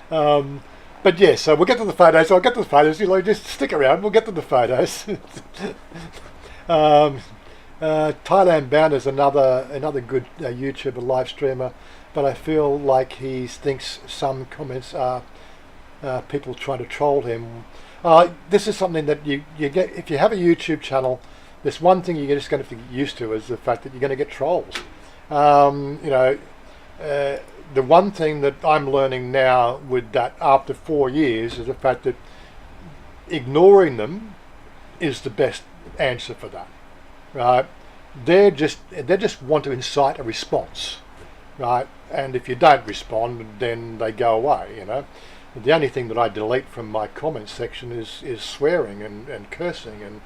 But yeah, so we'll get to the photos. I'll get to the photos. You know, just stick around. We'll get to the photos. Thailand Bound is another good YouTuber live streamer, but I feel like he thinks some comments are people trying to troll him. This is something that you get if you have a YouTube channel. There's one thing you're just going to have to get used to is the fact that you're going to get trolls. The one thing that I'm learning now with that after 4 years is the fact that ignoring them is the best answer for that, right? They just want to incite a response, right? And if you don't respond, then they go away, you know. The only thing that I delete from my comments section is swearing and cursing and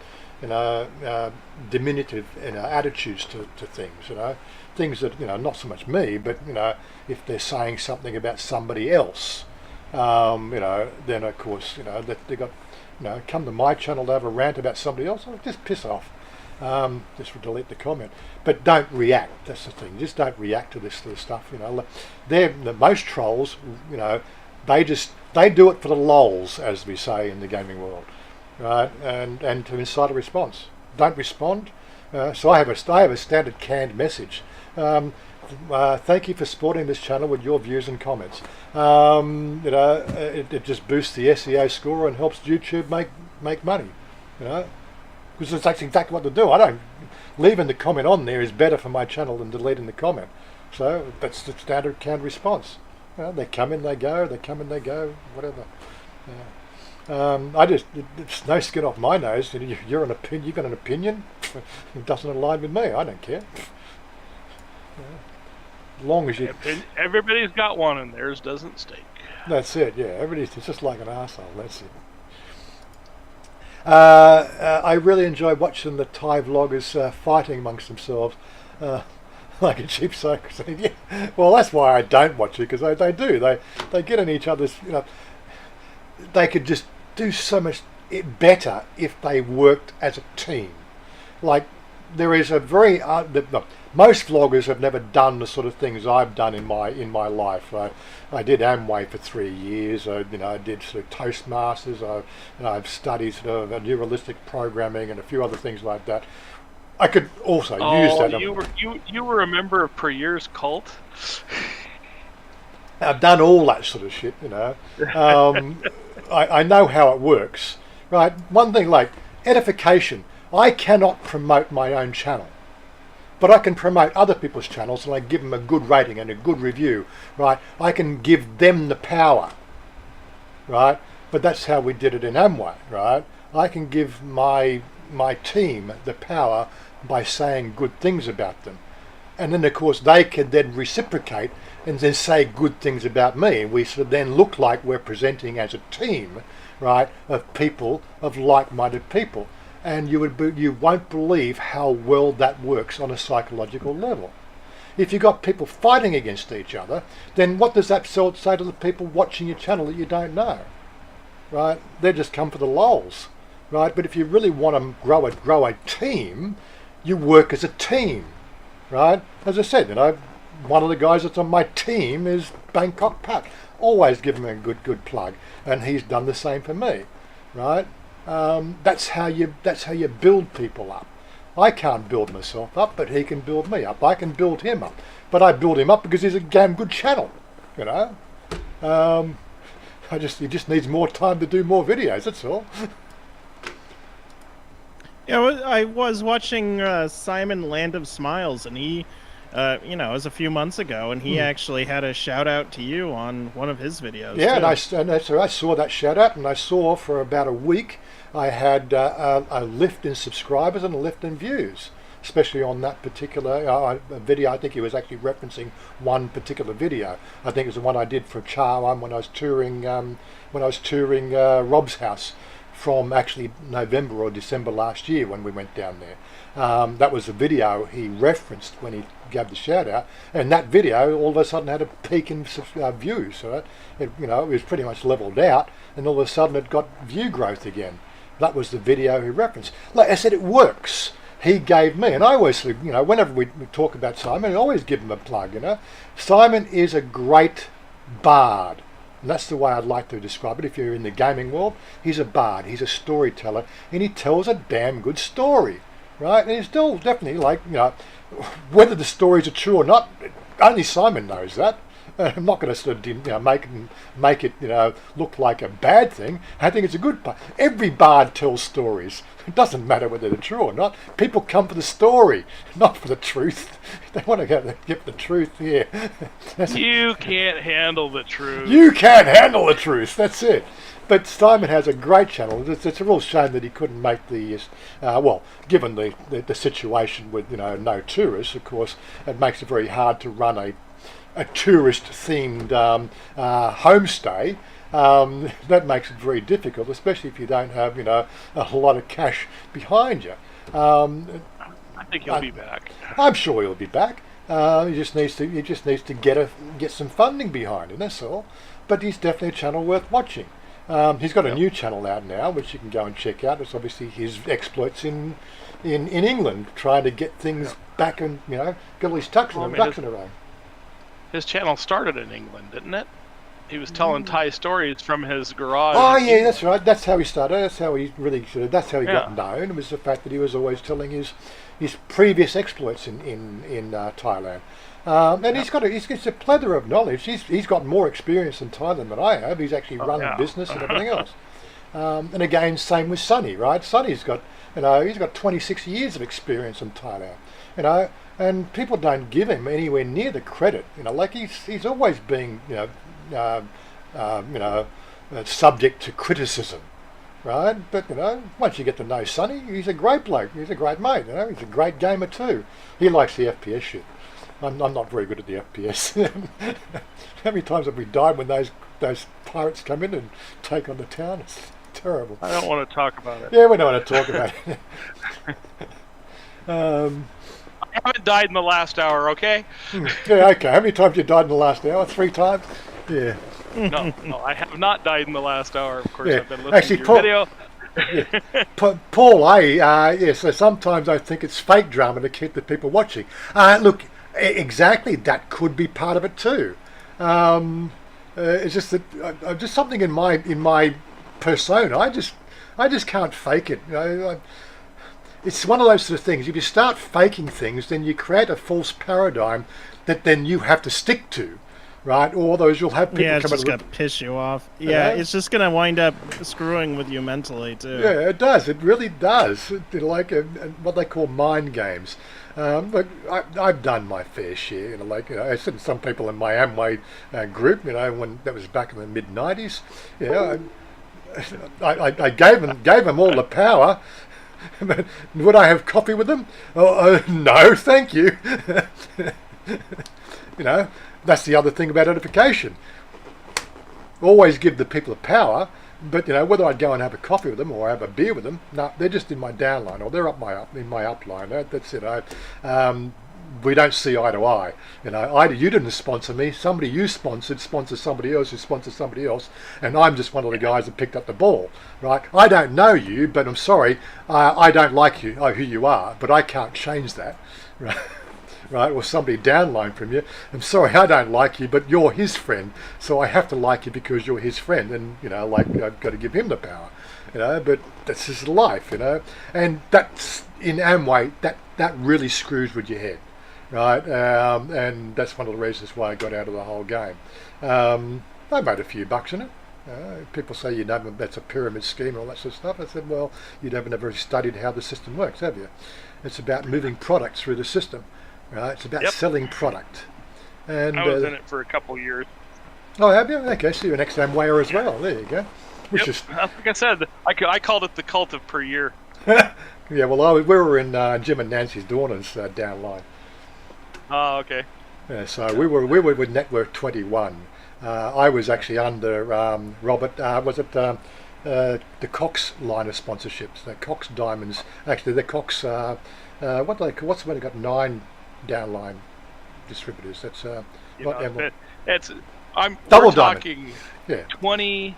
diminutive attitudes to things, you know. Things that, you know, not so much me, but, you know, if they're saying something about somebody else, you know, then of course, you know, that they got, you know, come to my channel to have a rant about somebody else, just piss off. Just delete the comment. But don't react, that's the thing. Just don't react to this sort of stuff, you know. Most trolls, you know, they do it for the lols, as we say in the gaming world, right? And to incite a response. Don't respond. So I have a standard canned message. Thank you for supporting this channel with your views and comments. You know, it just boosts the SEO score and helps YouTube make money. You know, because that's exactly what to do. Leaving the comment on there is better for my channel than deleting the comment. So that's the standard canned response. You know, they come in, they go. They come in, they go. Whatever. It's no skin off my nose. You've got an opinion. It doesn't align with me. I don't care. As long as you. Everybody's got one, and theirs doesn't stink. That's it. Yeah, everybody's just like an arsehole. That's it. I really enjoy watching the Thai vloggers fighting amongst themselves, like a cheap soak. Yeah. Well, that's why I don't watch it, because they do. They get in each other's. You know, they could just do so much better if they worked as a team. Like, there is a very most vloggers have never done the sort of things I've done in my life. I did Amway for 3 years. I did sort of Toastmasters. I've studied sort of neuralistic programming and a few other things like that. I could also use that. You were a member of Prayer's cult. I've done all that sort of shit, you know. I know how it works, right? One thing, like edification. I cannot promote my own channel, but I can promote other people's channels, and I give them a good rating and a good review, right? I can give them the power, right? But that's how we did it in Amway, right? I can give my team the power by saying good things about them. And then, of course, they can then reciprocate and then say good things about me. And we sort of then look like we're presenting as a team, right, of people, of like-minded people. And you won't believe how well that works on a psychological level. If you've got people fighting against each other, then what does that say to the people watching your channel that you don't know, right? They just come for the lols, right? But if you really want to grow a team, you work as a team, right? As I said, you know, one of the guys that's on my team is Bangkok Pat. Always give him a good plug, and he's done the same for me, right? That's how you build people up. I can't build myself up, but he can build me up. I can build him up, but I build him up because he's a damn good channel, you know. He just needs more time to do more videos. That's all. Yeah, I was watching Simon Land of Smiles, and he it was a few months ago, and he actually had a shout out to you on one of his videos. Yeah, too. and I saw that shout out, and I saw for about a week I had a lift in subscribers and a lift in views, especially on that particular video. I think he was actually referencing one particular video. I think it was the one I did for Chanya when I was touring Rob's house from actually November or December last year when we went down there. That was the video he referenced when he gave the shout out, and that video all of a sudden had a peak in views. So it was pretty much leveled out, and all of a sudden it got view growth again. That was the video he referenced. Like I said, it works. He gave me, and I always, whenever we talk about Simon, I always give him a plug. Simon is a great bard. And that's the way I'd like to describe it. If you're in the gaming world, he's a bard, he's a storyteller, and he tells a damn good story, right? And he's still definitely whether the stories are true or not, only Simon knows that. I'm not going to sort of make it look like a bad thing. I think it's a good part. Every bard tells stories. It doesn't matter whether they're true or not. People come for the story, not for the truth. They want to get the truth here. You can't handle the truth. You can't handle the truth. That's it. But Simon has a great channel. It's a real shame that he couldn't make the given the situation with no tourists. Of course, it makes it very hard to run a tourist-themed homestay. That makes it very difficult, especially if you don't have a lot of cash behind you. I think he'll be back. I'm sure he'll be back. He just needs to get some funding behind him. That's all. But he's definitely a channel worth watching. He's got a new channel out now, which you can go and check out. It's obviously his exploits in England, trying to get things back and get all his ducks in a row. His channel started in England, didn't it? He was telling Thai stories from his garage. Oh yeah, that's right. That's how he started. That's how he got known. It was the fact that he was always telling his previous exploits in Thailand. And he's got a plethora of knowledge. He's got more experience in Thailand than I have. He's actually run a business and everything else. And again, same with Sonny, right? Sonny's got he's got 26 years of experience in Thailand. And people don't give him anywhere near the credit. He's always being subject to criticism, right? But once you get to know Sonny, he's a great bloke. He's a great mate. He's a great gamer too. He likes the FPS shit. I'm not very good at the FPS. How many times have we died when those pirates come in and take on the town? It's terrible. I don't want to talk about it. Yeah, we don't want to talk about it. I haven't died in the last hour, okay? Yeah, okay. How many times you died in the last hour? 3 times? Yeah. No, I have not died in the last hour. Of course, Yeah. I've been listening to your video. Paul, so sometimes I think it's fake drama to keep the people watching. Look, exactly, that could be part of it too. It's just that just something in my persona. I just can't fake it. It's one of those sort of things. If you start faking things, then you create a false paradigm that then you have to stick to, right? Or those you'll have people it's come just gonna piss you off. Yeah, it's just gonna wind up screwing with you mentally too. Yeah, it does. It really does. It's like what they call mind games. But I've done my fair share. I said some people in my Amway group. When that was back in the mid-90s. I gave them all the power. Would I have coffee with them? No, thank you. That's the other thing about edification. Always give the people the power, but whether I'd go and have a coffee with them or have a beer with them, no, they're just in my downline or they're in my upline. That's it. We don't see eye to eye. You didn't sponsor me. Somebody you sponsored sponsors somebody else who sponsors somebody else, and I'm just one of the guys that picked up the ball, right? I don't know you, but I'm sorry, I don't like you, who you are, but I can't change that, right? Right? Or somebody downline from you. I'm sorry, I don't like you, but you're his friend, so I have to like you because you're his friend, and I've got to give him the power, But that's his life, and that's in Amway. That really screws with your head. Right, and that's one of the reasons why I got out of the whole game. I made a few bucks in it. People say that's a pyramid scheme and all that sort of stuff. I said, well, you haven't ever studied how the system works, have you? It's about moving products through the system. Right? It's about Yep. selling product. And I was in it for a couple years. oh, have you? Okay, so you're an ex-Amwayer as well. There you go. Which Yep. Like I said, I called it the cult of per year. yeah. Well, we were in Jim and Nancy's Dawners downline. Oh, okay. Yeah, so we were with Network 21. I was actually under Robert. Was it the Cox line of sponsorships? The Cox Diamonds. Actually, the Cox. What's when they got 9 downline distributors? That's not Emerald. I'm Double we're Diamond. talking Yeah. 20,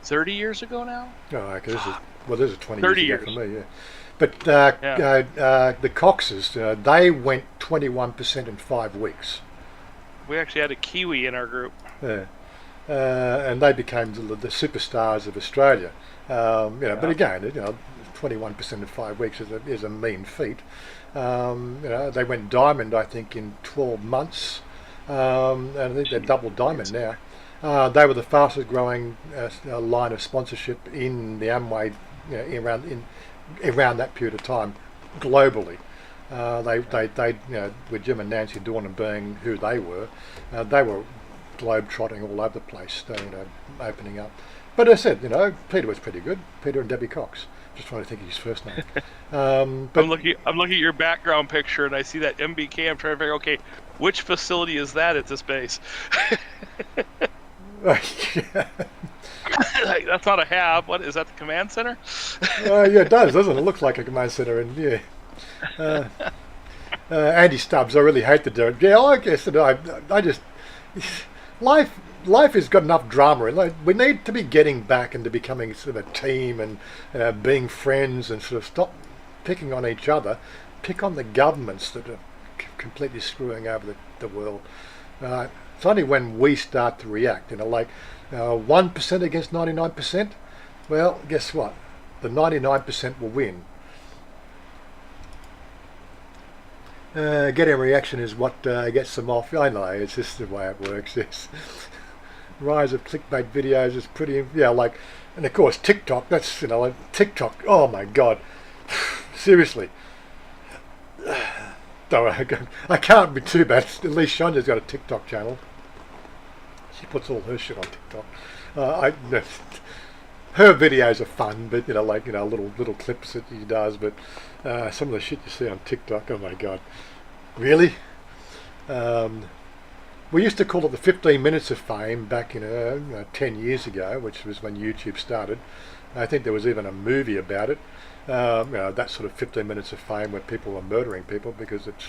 30 years ago now. Oh, okay. This is 20 30 years ago years. for me. Yeah. But the Coxes, they went 21% in 5 weeks. We actually had a Kiwi in our group. Yeah. And they became the superstars of Australia. But again, 21% in 5 weeks is a mean feat. They went diamond, I think, in 12 months. And I think they're double diamond now. They were the fastest growing line of sponsorship in the Amway, around that period of time, globally. They with Jim and Nancy Dornan being who they were globe trotting all over the place, opening up. But as I said, Peter was pretty good. Peter and Debbie Cox. Just trying to think of his first name. But I'm looking at your background picture and I see that MBK. I'm trying to figure, okay, which facility is that at this base? Like, that's not a hab. What is that? The command center? yeah, it does, doesn't it? It looks like a command center, and yeah. Andy Stubbs, I really hate to do it. Yeah, I guess I just life has got enough drama, and we need to be getting back into becoming sort of a team and being friends, and sort of stop picking on each other, pick on the governments that are completely screwing over the world. It's only when we start to react, 1% against 99%. Well, guess what? The 99% will win. Getting a reaction is what gets them off. I know, it's just the way it works. Yes. Rise of clickbait videos is pretty, and of course TikTok. That's TikTok. Oh my God, seriously. I can't be too bad. At least Chanya's got a TikTok channel. She puts all her shit on TikTok. Her videos are fun, but little clips that she does. But some of the shit you see on TikTok, oh my God, really? We used to call it the 15 minutes of fame back in 10 years ago, which was when YouTube started. I think there was even a movie about it. That sort of 15 minutes of fame where people are murdering people because it's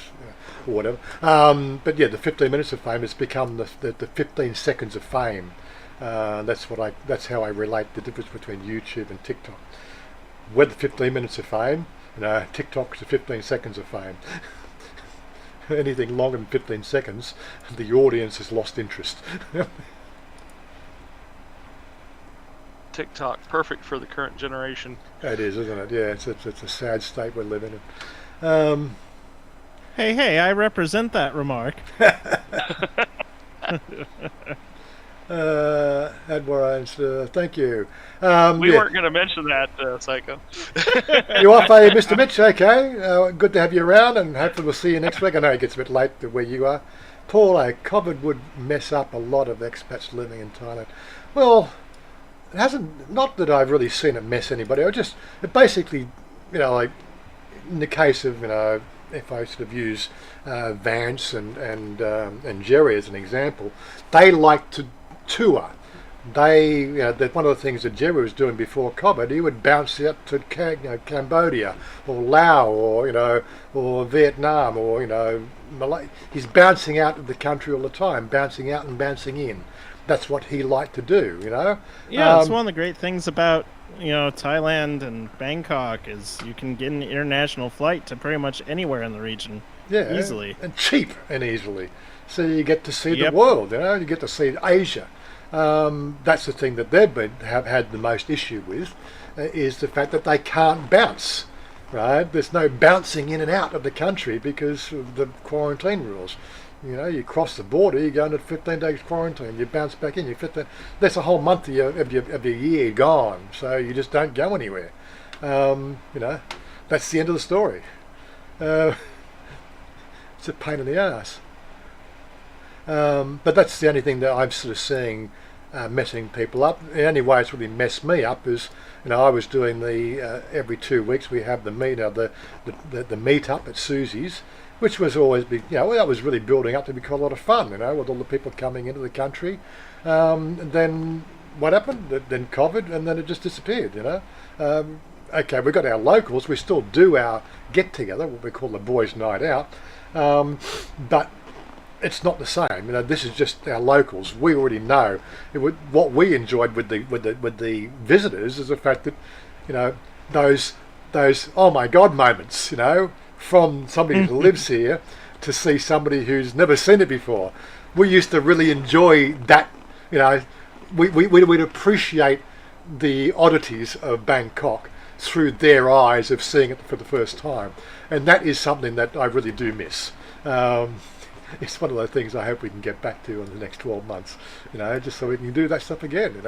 or whatever. But yeah, the 15 minutes of fame has become the 15 seconds of fame. That's how I relate the difference between YouTube and TikTok. We're the 15 minutes of fame. TikTok's the 15 seconds of fame. Anything longer than 15 seconds, the audience has lost interest. TikTok, perfect for the current generation. It is, isn't it? Yeah, it's a sad state we're living in. Hey, I represent that remark. Adwar, thank you. We weren't going to mention that, Psycho. You off, Mr. Mitch? Okay. Good to have you around, and hopefully we'll see you next week. I know it gets a bit late to where you are. Paul, COVID would mess up a lot of expats living in Thailand. Well, it hasn't. Not that I've really seen it mess anybody. It basically, in the case of, if I sort of use Vance and Jerry as an example, they like to tour. That one of the things that Jerry was doing before COVID, he would bounce out to Cambodia or Laos or Vietnam or Malay. He's bouncing out of the country all the time, bouncing out and bouncing in. That's what he liked to do, Yeah, it's one of the great things about Thailand and Bangkok is you can get an international flight to pretty much anywhere in the region. Yeah, easily and cheap and easily. So you get to see the world. You get to see Asia. That's the thing that have had the most issue with, is the fact that they can't bounce. Right? There's no bouncing in and out of the country because of the quarantine rules. You cross the border, you go into 15 days quarantine, you bounce back in, that's a whole month of your year gone, so you just don't go anywhere. That's the end of the story. It's a pain in the ass. But that's the only thing that I'm sort of seeing messing people up. The only way it's really messed me up is, I was doing the every 2 weeks we have the meet up at Susie's, which was always big. That was really building up to be quite a lot of fun. With all the people coming into the country. And then what happened? Then COVID, and then it just disappeared. Okay, we've got our locals. We still do our get together, what we call the boys' night out, but it's not the same. This is just our locals. We already know what we enjoyed with the visitors is the fact that those oh my God moments. From somebody who lives here to see somebody who's never seen it before. We used to really enjoy that. We'd appreciate the oddities of Bangkok through their eyes of seeing it for the first time, and that is something that I really do miss. It's one of those things I hope we can get back to in the next 12 months, just so we can do that stuff again.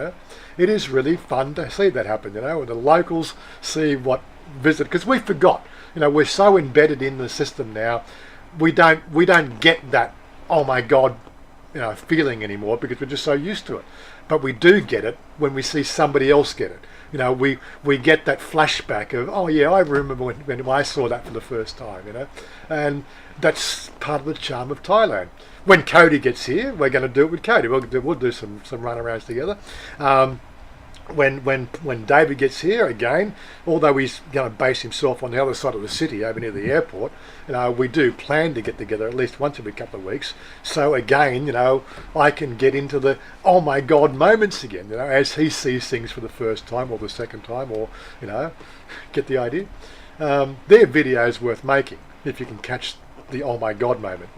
It is really fun to see that happen. When the locals see what because we forgot. We're so embedded in the system now, we don't get that oh my God feeling anymore because we're just so used to it. But we do get it when we see somebody else get it. We get that flashback of, oh yeah, I remember when I saw that for the first time, and that's part of the charm of Thailand. When Cody gets here, we're going to do it with Cody. We'll do some runarounds together. When David gets here again, although he's going to base himself on the other side of the city over near the airport, we do plan to get together at least once every couple of weeks. So again, I can get into the oh my God moments again, as he sees things for the first time or the second time, or get the idea. They're videos worth making if you can catch the oh my God moment.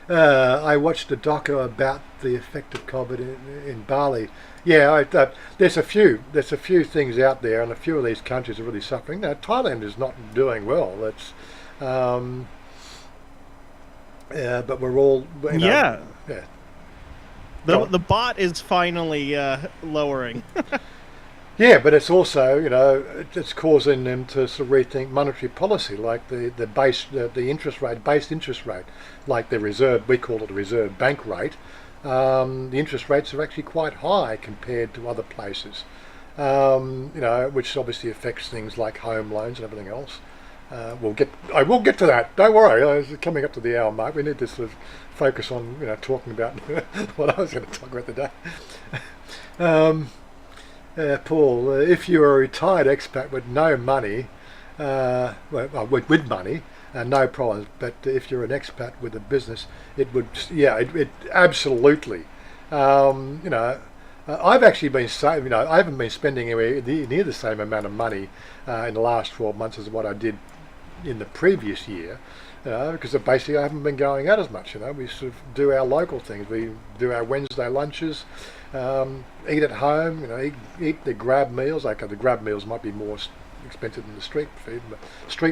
I watched a doco about the effect of COVID in Bali. Yeah, there's a few things out there, and a few of these countries are really suffering. Now, Thailand is not doing well. It's, but we're all yeah. The bot is finally lowering. Yeah, but it's also, it's causing them to sort of rethink monetary policy, like the based interest rate, like the reserve, we call it the reserve bank rate. The interest rates are actually quite high compared to other places, which obviously affects things like home loans and everything else. I will get to that. Don't worry. It's coming up to the hour mark. We need to sort of focus on, talking about what I was going to talk about today. Paul, if you are a retired expat with no money, with money, no problems. But if you're an expat with a business, it would, it absolutely. I've actually been saving. I haven't been spending anywhere near the same amount of money in the last 12 months as what I did in the previous year. Because basically I haven't been going out as much. We sort of do our local things. We do our Wednesday lunches, eat at home. Eat the grab meals. Okay, the grab meals might be more expensive than the street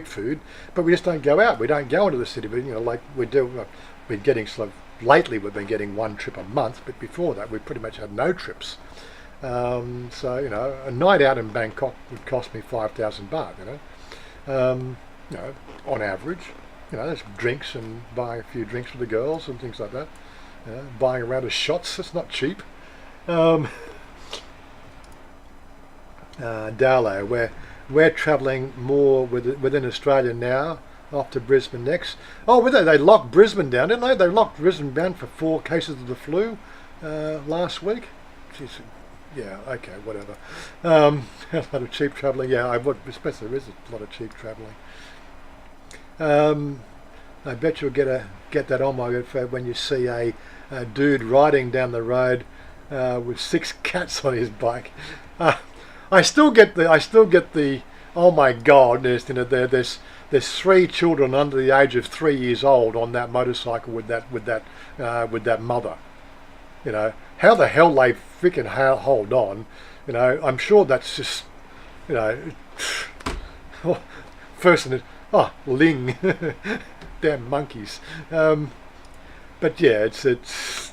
food, but we just don't go out. We don't go into the city. But like we do. We're getting sort of lately. We've been getting one trip a month, but before that we pretty much had no trips. So a night out in Bangkok would cost me 5,000 baht. On average. There's drinks and buying a few drinks for the girls and things like that. Buying a round of shots, it's not cheap. Darlow, we're travelling more within Australia now, off to Brisbane next. Oh, they locked Brisbane down, didn't they? They locked Brisbane down for 4 cases of the flu last week. Jeez, yeah, okay, whatever. A lot of cheap travelling. Yeah, especially there is a lot of cheap travelling. I bet you'll get that on my God when you see a dude riding down the road with 6 cats on his bike. I still get the oh my God! There's 3 children under the age of 3 years old on that motorcycle with that mother. How the hell they freaking hold on? I'm sure that's just first and Ling, damn monkeys. But yeah, it's.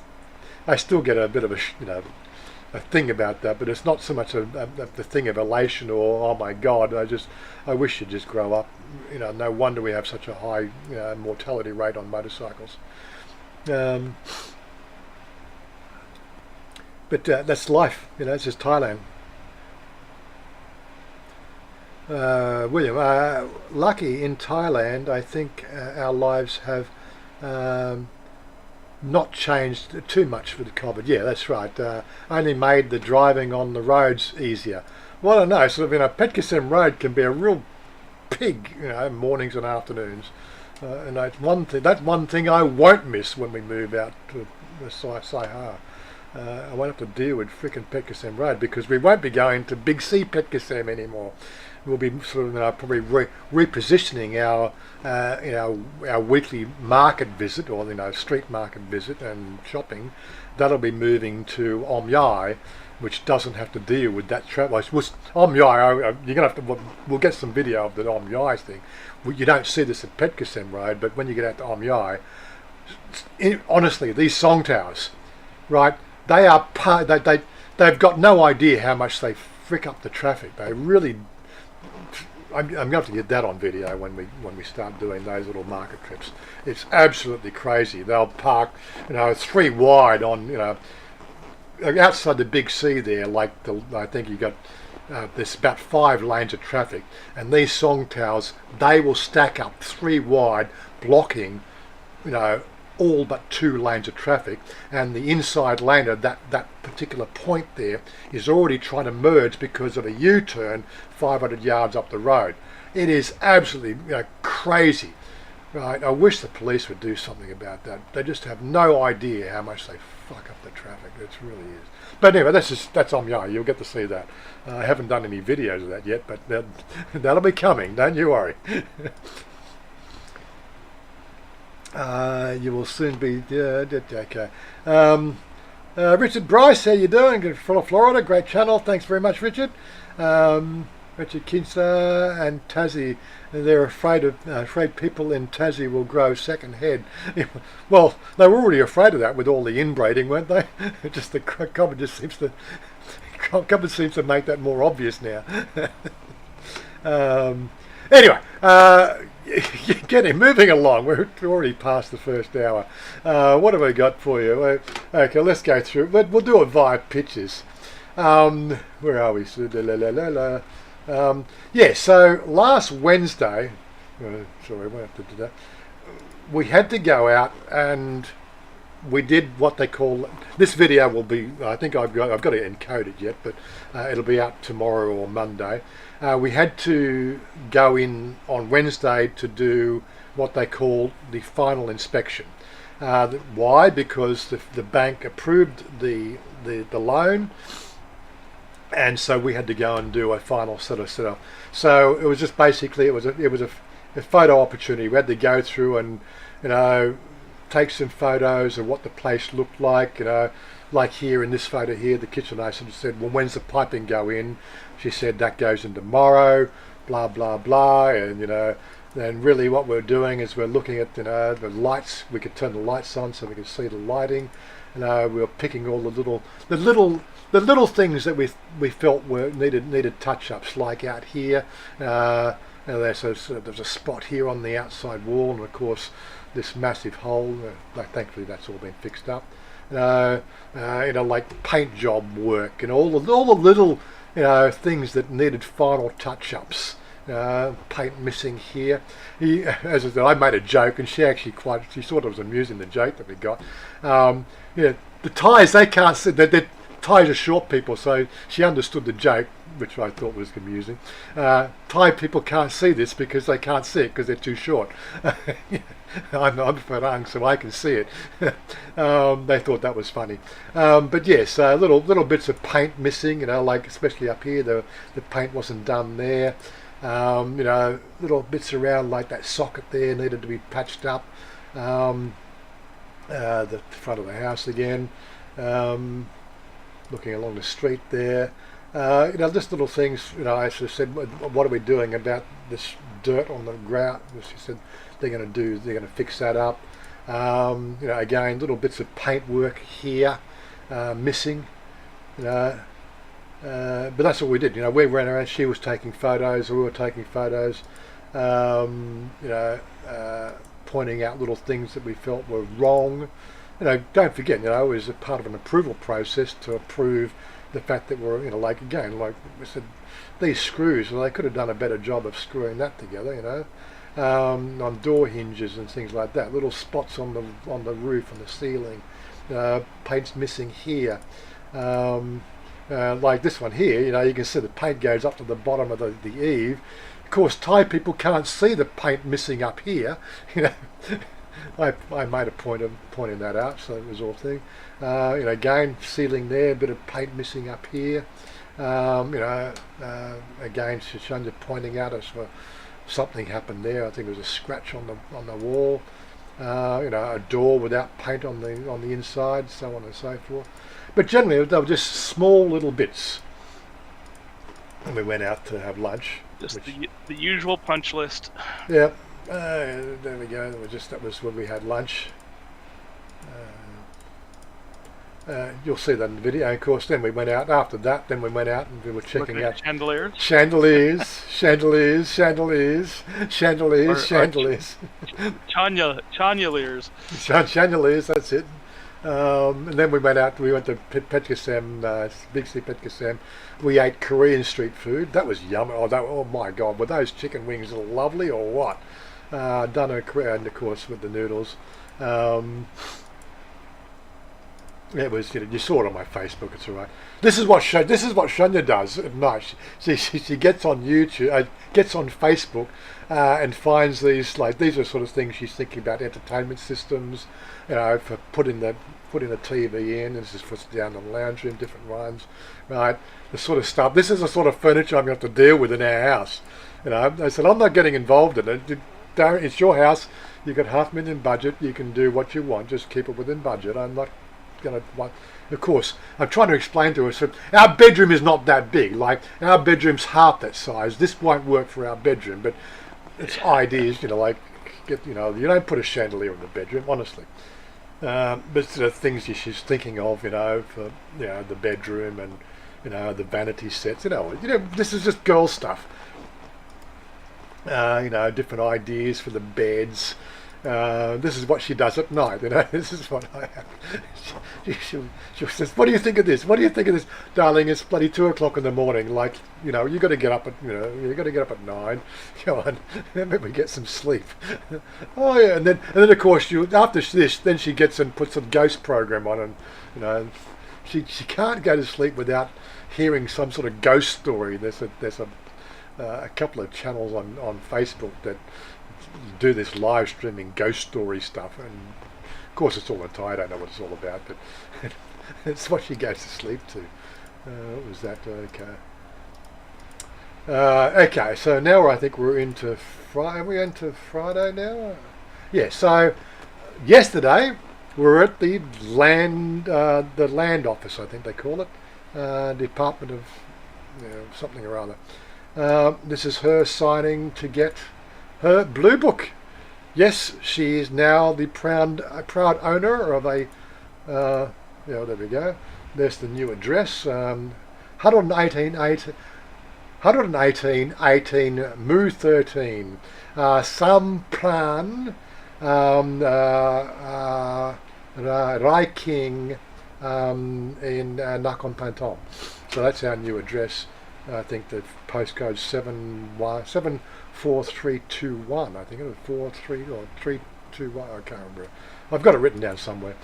I still get a bit of a thing about that, but it's not so much the thing of elation or oh my God. I wish you'd just grow up. No wonder we have such a high mortality rate on motorcycles. But that's life. It's just Thailand. William, lucky in Thailand, I think our lives have not changed too much for the COVID. Yeah, that's right. Only made the driving on the roads easier. Well, I don't know. Sort of, PopeKael Road can be a real pig, mornings and afternoons. And that's one thing I won't miss when we move out to the Saiha. I won't have to deal with frickin' PopeKael Road because we won't be going to Big C PopeKael anymore. We'll be sort of probably repositioning our weekly market visit or street market visit and shopping. That'll be moving to Om Yai, which doesn't have to deal with that travel. Om Yai, you're gonna have to. We'll get some video of the Om Yai thing. You don't see this at PopeKael Road, but when you get out to Om Yai, honestly, these song towers, right? They are they've got no idea how much they frick up the traffic. They really. I'm going to have to get that on video when we start doing those little market trips. It's absolutely crazy. They'll park, 3 wide on, outside the Big C there. I think you got there's about 5 lanes of traffic, and these song towers they will stack up 3 wide, blocking, all but 2 lanes of traffic, and the inside lane of that particular point there is already trying to merge because of a U-turn 500 yards up the road. It is absolutely crazy, right? I wish the police would do something about that. They just have no idea how much they fuck up the traffic. It really is. But anyway, that's Om Yai. You'll get to see that. I haven't done any videos of that yet, but that'll be coming. Don't you worry. You will soon be okay. Richard Bryce, how you doing? Good from Florida, great channel. Thanks very much, Richard. Richard Kinsa and Tassie, they're afraid people in Tassie will grow second head. Well, they were already afraid of that with all the inbreeding, weren't they? Just the COVID just seems to make that more obvious now. Anyway. Moving along. We're already past the first hour. What have we got for you? Okay, let's go through. We'll do it via pictures. Where are we? So last Wednesday, sorry, we have to do that. We had to go out and we did what they call. This video will be. I think I've got to encode it yet, but it'll be out tomorrow or Monday. We had to go in on Wednesday to do what they call the final inspection. Why? Because the bank approved the loan, and so we had to go and do a final sort of setup. So it was just basically it was a photo opportunity. We had to go through and take some photos of what the place looked like. Like here in this photo here, the kitchen agent said, "Well, when's the piping go in?" She said that goes in tomorrow. Blah blah blah, and then really what we're doing is we're looking at the lights. We could turn the lights on so we could see the lighting. We were picking all the little things that we felt were needed touch-ups, like out here. There's a spot here on the outside wall, and of course this massive hole. Thankfully that's all been fixed up. Like paint job work and all the little things that needed final touch-ups. Paint missing here. As I said, I made a joke, and she thought it was amusing, the joke that we got. The Thais, they can't see. The Thais are short people, so she understood the joke, which I thought was amusing. Thai people can't see this because they can't see it because they're too short. I'm Farang, so I can see it. They thought that was funny. But yes, little bits of paint missing, like especially up here, the paint wasn't done there. Little bits around like that socket there needed to be patched up. The front of the house again. Looking along the street there. Just little things, I sort of said, what are we doing about this dirt on the ground? She said, they're going to fix that up. Again, little bits of paint work here, missing. you know. But that's what we did. You know, we ran around. She was taking photos. We were taking photos. You know, pointing out little things that we felt were wrong. You know, don't forget. You know, it was a part of an approval process to approve the fact that we're, you know, like again, like we said, these screws. Well, they could have done a better job of screwing that together. You know. On door hinges and things like that, little spots on the roof, on the ceiling, paint's missing here. Like this one here, you know, you can see the paint goes up to the bottom of the eave. Of course, Thai people can't see the paint missing up here. You know, I made a point of pointing that out, so it was all thing. You know, again, ceiling there, a bit of paint missing up here. You know, again, Chanya pointing out us for something happened there. I think there was a scratch on the wall. You know, a door without paint on the inside, so on and so forth. But generally, they were just small little bits. And we went out to have lunch. Just the usual punch list. Yeah, there we go. That was when we had lunch. You'll see that in the video. Of course, then we went out after that. Then we went out and we were checking out chandeliers. Chanyaliers. Chandeliers. That's it. And then we went out. We went to PopeKael, Big C PopeKael. We ate Korean street food. That was yummy. Oh my God! Were those chicken wings lovely or what? Done and of course with the noodles. It was, you know, you saw it on my Facebook. It's all right. This is what Chanya does at night. She gets on YouTube, gets on Facebook, and finds these are sort of things she's thinking about, entertainment systems, you know, for putting the TV in. This is for down in the lounge room, different ones, right? The sort of stuff. This is the sort of furniture I'm going to have to deal with in our house. You know, I said I'm not getting involved in it. It's your house. You've got $500,000 budget. You can do what you want. Just keep it within budget. I'm not going to. Of course, I'm trying to explain to her. So our bedroom is not that big. Like our bedroom's half that size. This won't work for our bedroom, but it's ideas. You know, like you don't put a chandelier in the bedroom, honestly. But sort of things she's thinking of, you know, for the bedroom and the vanity sets. You know, this is just girl stuff. Different ideas for the beds. This is what she does at night. You know, this is what I have. She says, "What do you think of this? What do you think of this, darling? It's bloody 2:00 in the morning. Like, you got to get up at, you got to get up at 9. Come on, maybe get some sleep." Oh yeah, and then of course after this, then she gets and puts a ghost program on, and she can't go to sleep without hearing some sort of ghost story. There's a couple of channels on Facebook that do this live streaming ghost story stuff, and of course it's all in Thai. I don't know what it's all about, but it's what she goes to sleep to. What was that? Okay, so now I think we're into Friday. Are we into Friday now? Yeah. So yesterday we were at the land office, I think they call it, Department of something or other. This is her signing to get her blue book. Yes, she is now the proud owner of a. There we go. There's the new address. 118 Mu 13. Sampran Rai King in Nakhon Pathom. So that's our new address. I think the postcode 74321. I think it was 43 or 321. I can't remember. I've got it written down somewhere.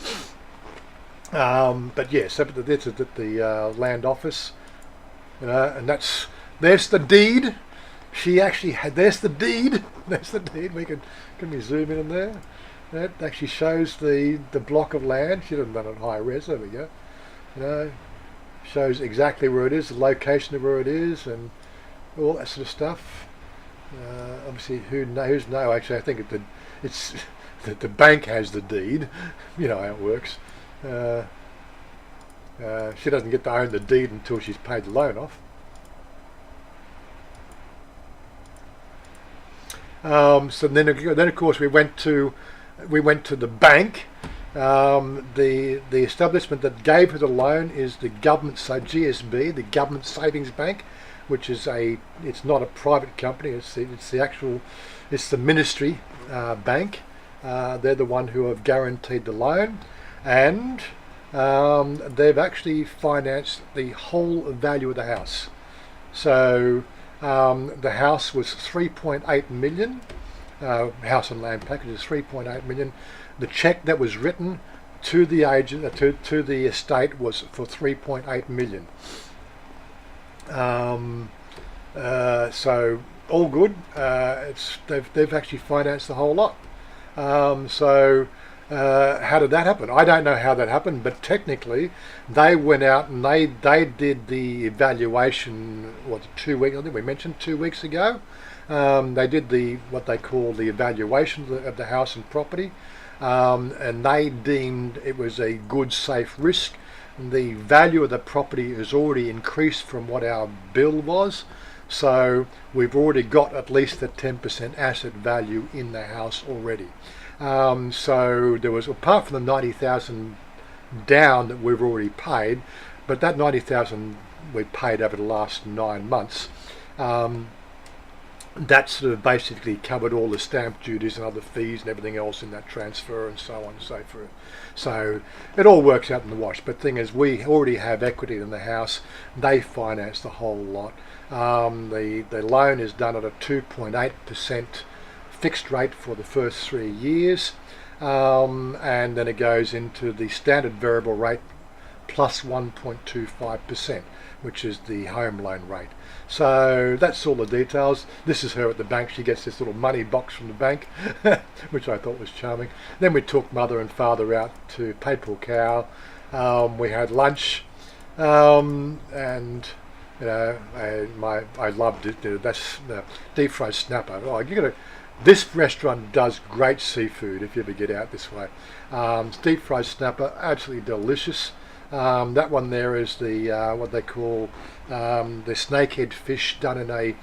But yes, this is at the land office, and there's the deed. She actually had. There's the deed. There's the deed. Can we zoom in there? That actually shows the block of land. She hasn't done it high res. There we go. Shows exactly where it is, the location of where it is, and all that sort of stuff. Obviously, who's no? Actually, I think it's the bank has the deed. You know how it works. She doesn't get to own the deed until she's paid the loan off. So then of course we went to the bank, The establishment that gave her the loan is the government, so GSB, the Government Savings Bank, which is it's not a private company. It's the ministry bank. They're the one who have guaranteed the loan, and they've actually financed the whole value of the house. So the house was 3.8 million. House and land package is 3.8 million. The cheque that was written to the agent to the estate was for 3.8 million. So all good. They've actually financed the whole lot. So how did that happen? I don't know how that happened, but technically they went out and they did the evaluation. What, 2 weeks? I think we mentioned 2 weeks ago. They did what they call the evaluation of the house and property, and they deemed it was a good, safe risk. The value of the property has already increased from what our bill was, so we've already got at least a 10% asset value in the house already. So there was, apart from the 90,000 down that we've already paid, but that 90,000 we paid over the last 9 months. That sort of basically covered all the stamp duties and other fees and everything else in that transfer and so on and so forth. So it all works out in the wash. But the thing is, we already have equity in the house. They finance the whole lot. The loan is done at a 2.8% fixed rate for the first 3 years, and then it goes into the standard variable rate plus 1.25%, which is the home loan rate. So that's all the details. This is her at the bank. She gets this little money box from the bank, which I thought was charming. Then we took mother and father out to PopeKael. We had lunch, and you know, I loved it. That's the deep fried snapper. Oh, this restaurant does great seafood if you ever get out this way. Deep fried snapper, absolutely delicious. That one there is the what they call the snakehead fish done in a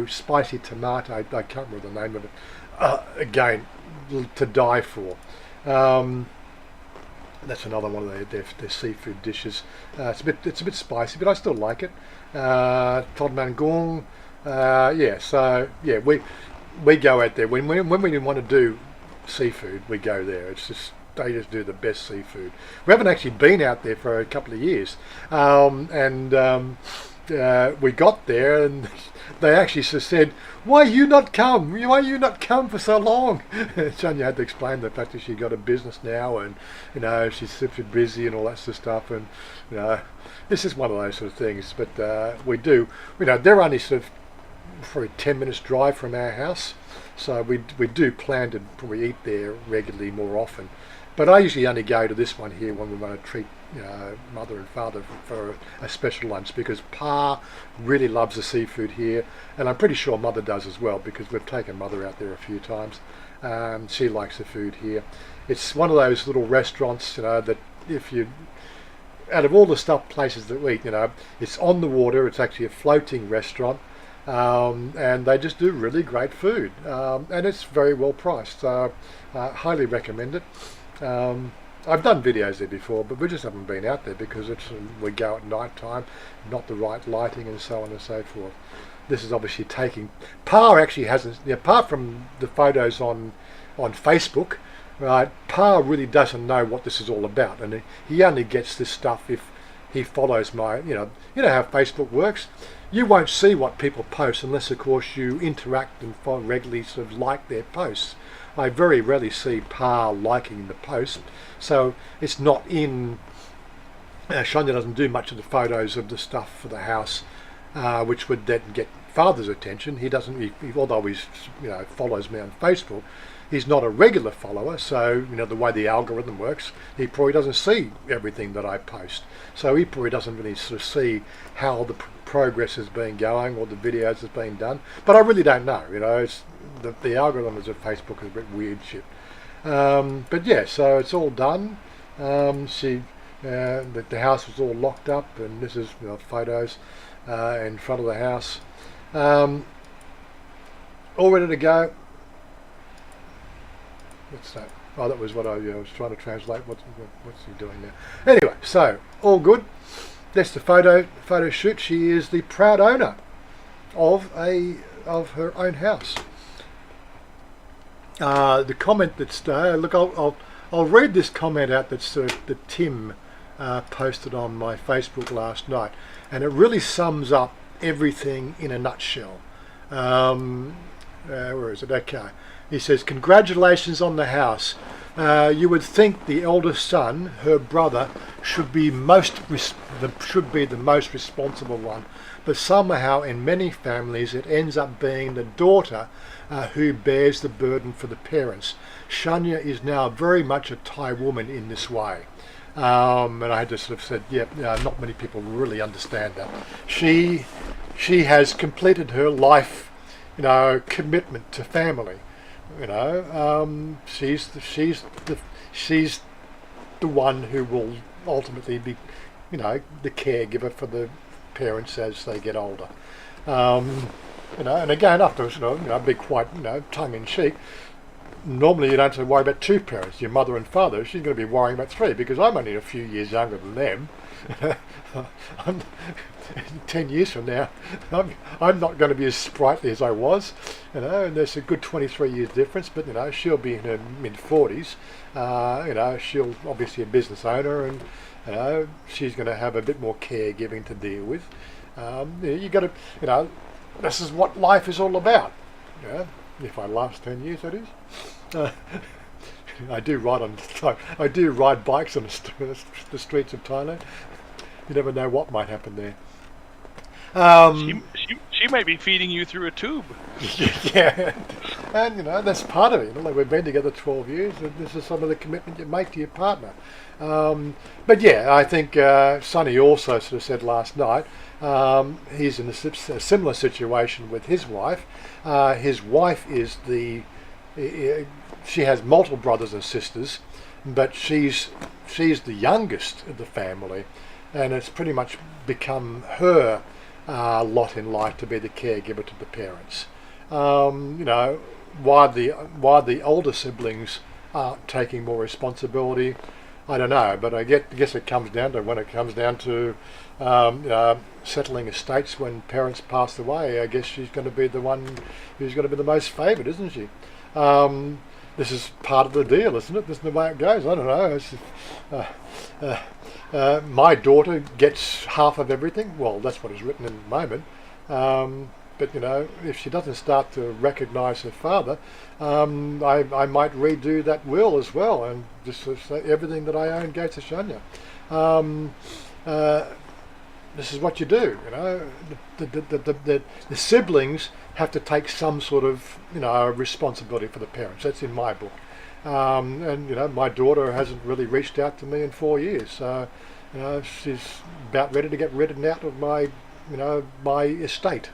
spicy tomato. I can't remember the name of it. Again, to die for. That's another one of their seafood dishes. It's a bit spicy, but I still like it. Tod Mangong. We go out there when we want to do seafood. We go there. They just do the best seafood. We haven't actually been out there for a couple of years, and we got there and they actually said, "Why you not come? Why you not come for so long?" Chanya had to explain the fact that she got a business now, and you know she's super busy and all that sort of stuff, and you know this is one of those sort of things. But we do, you know, they're only sort of for a 10 minutes drive from our house, so we do plan to probably eat there regularly more often. But I usually only go to this one here when we want to treat mother and father for a special lunch, because Pa really loves the seafood here, and I'm pretty sure mother does as well, because we've taken mother out there a few times. She likes the food here. It's one of those little restaurants, you know, that if you, out of all the places that we eat, you know, it's on the water. It's actually a floating restaurant. And they just do really great food, and it's very well priced. So highly recommend it. I've done videos there before, but we just haven't been out there because we go at night time, not the right lighting and so on and so forth. This is obviously taking, Pa actually hasn't, apart from the photos on Facebook, right, Pa really doesn't know what this is all about, and he only gets this stuff if he follows you know how Facebook works. You won't see what people post unless, of course, you interact and regularly sort of like their posts. I very rarely see Pa liking the post, so it's not in. Chanya doesn't do much of the photos of the stuff for the house, which would then get Father's attention. He doesn't, although he follows me on Facebook. He's not a regular follower, so the way the algorithm works, he probably doesn't see everything that I post. So he probably doesn't really sort of see how the progress has been going or the videos has been done. But I really don't know. It's the algorithms of Facebook is a bit weird shit. But yeah, so it's all done. The house was all locked up, and this is photos in front of the house, all ready to go. What's that? Oh, that was what I was trying to translate. What's he doing now? Anyway, so all good. That's the photo shoot. She is the proud owner of her own house. The comment that's look, I'll read this comment out that Tim posted on my Facebook last night, and it really sums up everything in a nutshell. Where is it? Okay. He says, "Congratulations on the house. You would think the eldest son, her brother, should be the most responsible one, but somehow in many families it ends up being the daughter who bears the burden for the parents. Chanya is now very much a Thai woman in this way." And I had to sort of said, not many people really understand that. She has completed her life, commitment to family. She's the one who will ultimately be, the caregiver for the parents as they get older. And again, after be quite, tongue in cheek. Normally you don't have to worry about two parents, your mother and father. She's going to be worrying about three, because I'm only a few years younger than them. I'm 10 years from now, I'm not going to be as sprightly as I was, and there's a good 23 years difference, but she'll be in her mid-40s. She'll obviously a business owner, and she's going to have a bit more caregiving to deal with. You got to, this is what life is all about. If I last 10 years, that is. I do ride bikes on the streets of Thailand. You never know what might happen there. She might be feeding you through a tube. Yeah, and that's part of it. We've been together 12 years, and this is some of the commitment you make to your partner. But yeah, I think Sonny also sort of said last night he's in a similar situation with his wife. His wife is she has multiple brothers and sisters, but she's the youngest of the family, and it's pretty much become her lot in life to be the caregiver to the parents. Why the older siblings aren't taking more responsibility, I don't know, but I guess it comes down to when it comes down to settling estates when parents pass away. I guess she's going to be the one who's going to be the most favoured, isn't she? This is part of the deal, isn't it? This is the way it goes. I don't know. My daughter gets half of everything. Well, that's what is written in the moment. But if she doesn't start to recognise her father, I might redo that will as well, and just say everything that I own goes to Chanya. This is what you do. The siblings have to take some sort of responsibility for the parents. That's in my book. And my daughter hasn't really reached out to me in 4 years. She's about ready to get ridden out of my my estate,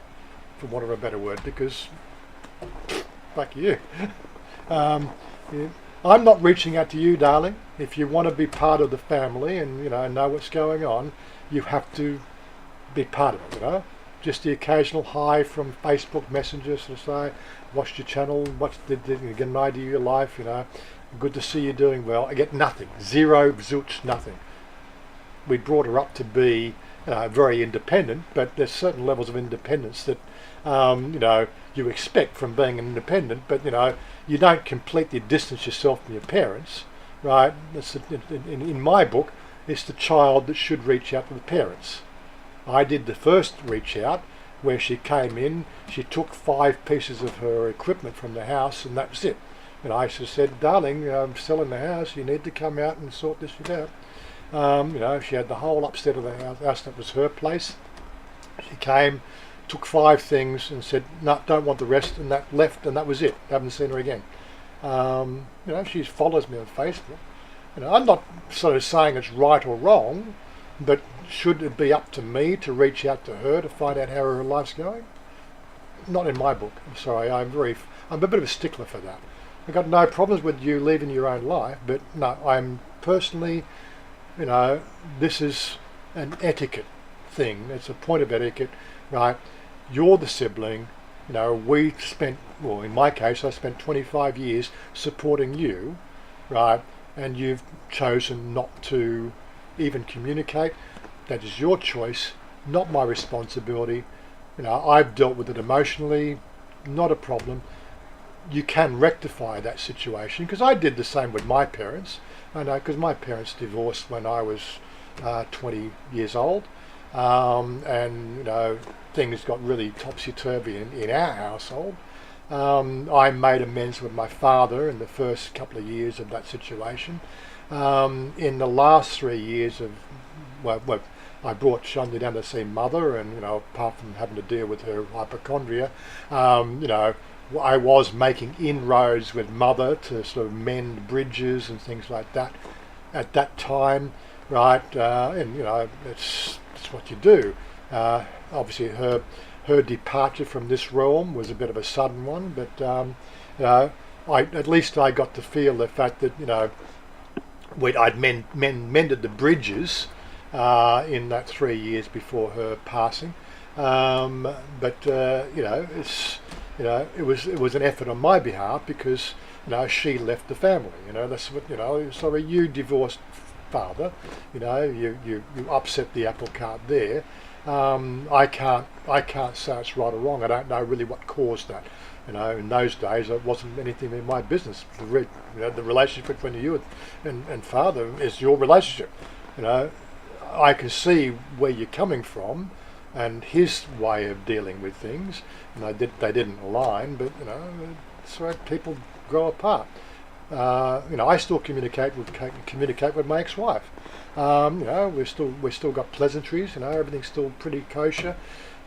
for want of a better word, because fuck you. I'm not reaching out to you, darling. If you want to be part of the family and know what's going on, you have to be part of it. Just the occasional hi from Facebook messengers to say, watched your channel, get an idea of your life, good to see you doing well. I get nothing, zero, zilch, nothing. We brought her up to be very independent, but there's certain levels of independence that you expect from being an independent, but you don't completely distance yourself from your parents, right? In my book, it's the child that should reach out to the parents. I did the first reach out, where she came in, she took 5 pieces of her equipment from the house, and that was it. And I just said, darling, I'm selling the house, you need to come out and sort this shit out. She had the whole upstairs of the house, that was her place. She came, took 5 things and said, no, don't want the rest, and that left, and that was it. Haven't seen her again. She follows me on Facebook. I'm not sort of saying it's right or wrong, but should it be up to me to reach out to her to find out how her life's going? Not in my book. I'm sorry, I'm a bit of a stickler for that. I've got no problems with you living your own life, but no, I'm personally, this is an etiquette thing. It's a point of etiquette, right? You're the sibling. we spent, well, in my case, I spent 25 years supporting you, right? And you've chosen not to even communicate. That is your choice, not my responsibility. I've dealt with it emotionally, not a problem. You can rectify that situation, because I did the same with my parents. I know, because my parents divorced when I was 20 years old, and things got really topsy-turvy in our household. I made amends with my father in the first couple of years of that situation. In the last 3 years of, well, I brought Chanya down to see mother, and apart from having to deal with her hypochondria, I was making inroads with mother to sort of mend bridges and things like that at that time, right? And it's what you do. Obviously, her departure from this realm was a bit of a sudden one, but at least I got to feel the fact that I'd mended the bridges in that 3 years before her passing. But it was an effort on my behalf, because she left the family. That's what sorry, you divorced father. You upset the apple cart there. I can't say it's right or wrong. I don't know really what caused that. In those days, it wasn't anything in my business. The relationship between you and father is your relationship. I can see where you're coming from, and his way of dealing with things. They didn't align, but so people grow apart. I still communicate with my ex-wife. We've still got pleasantries. Everything's still pretty kosher.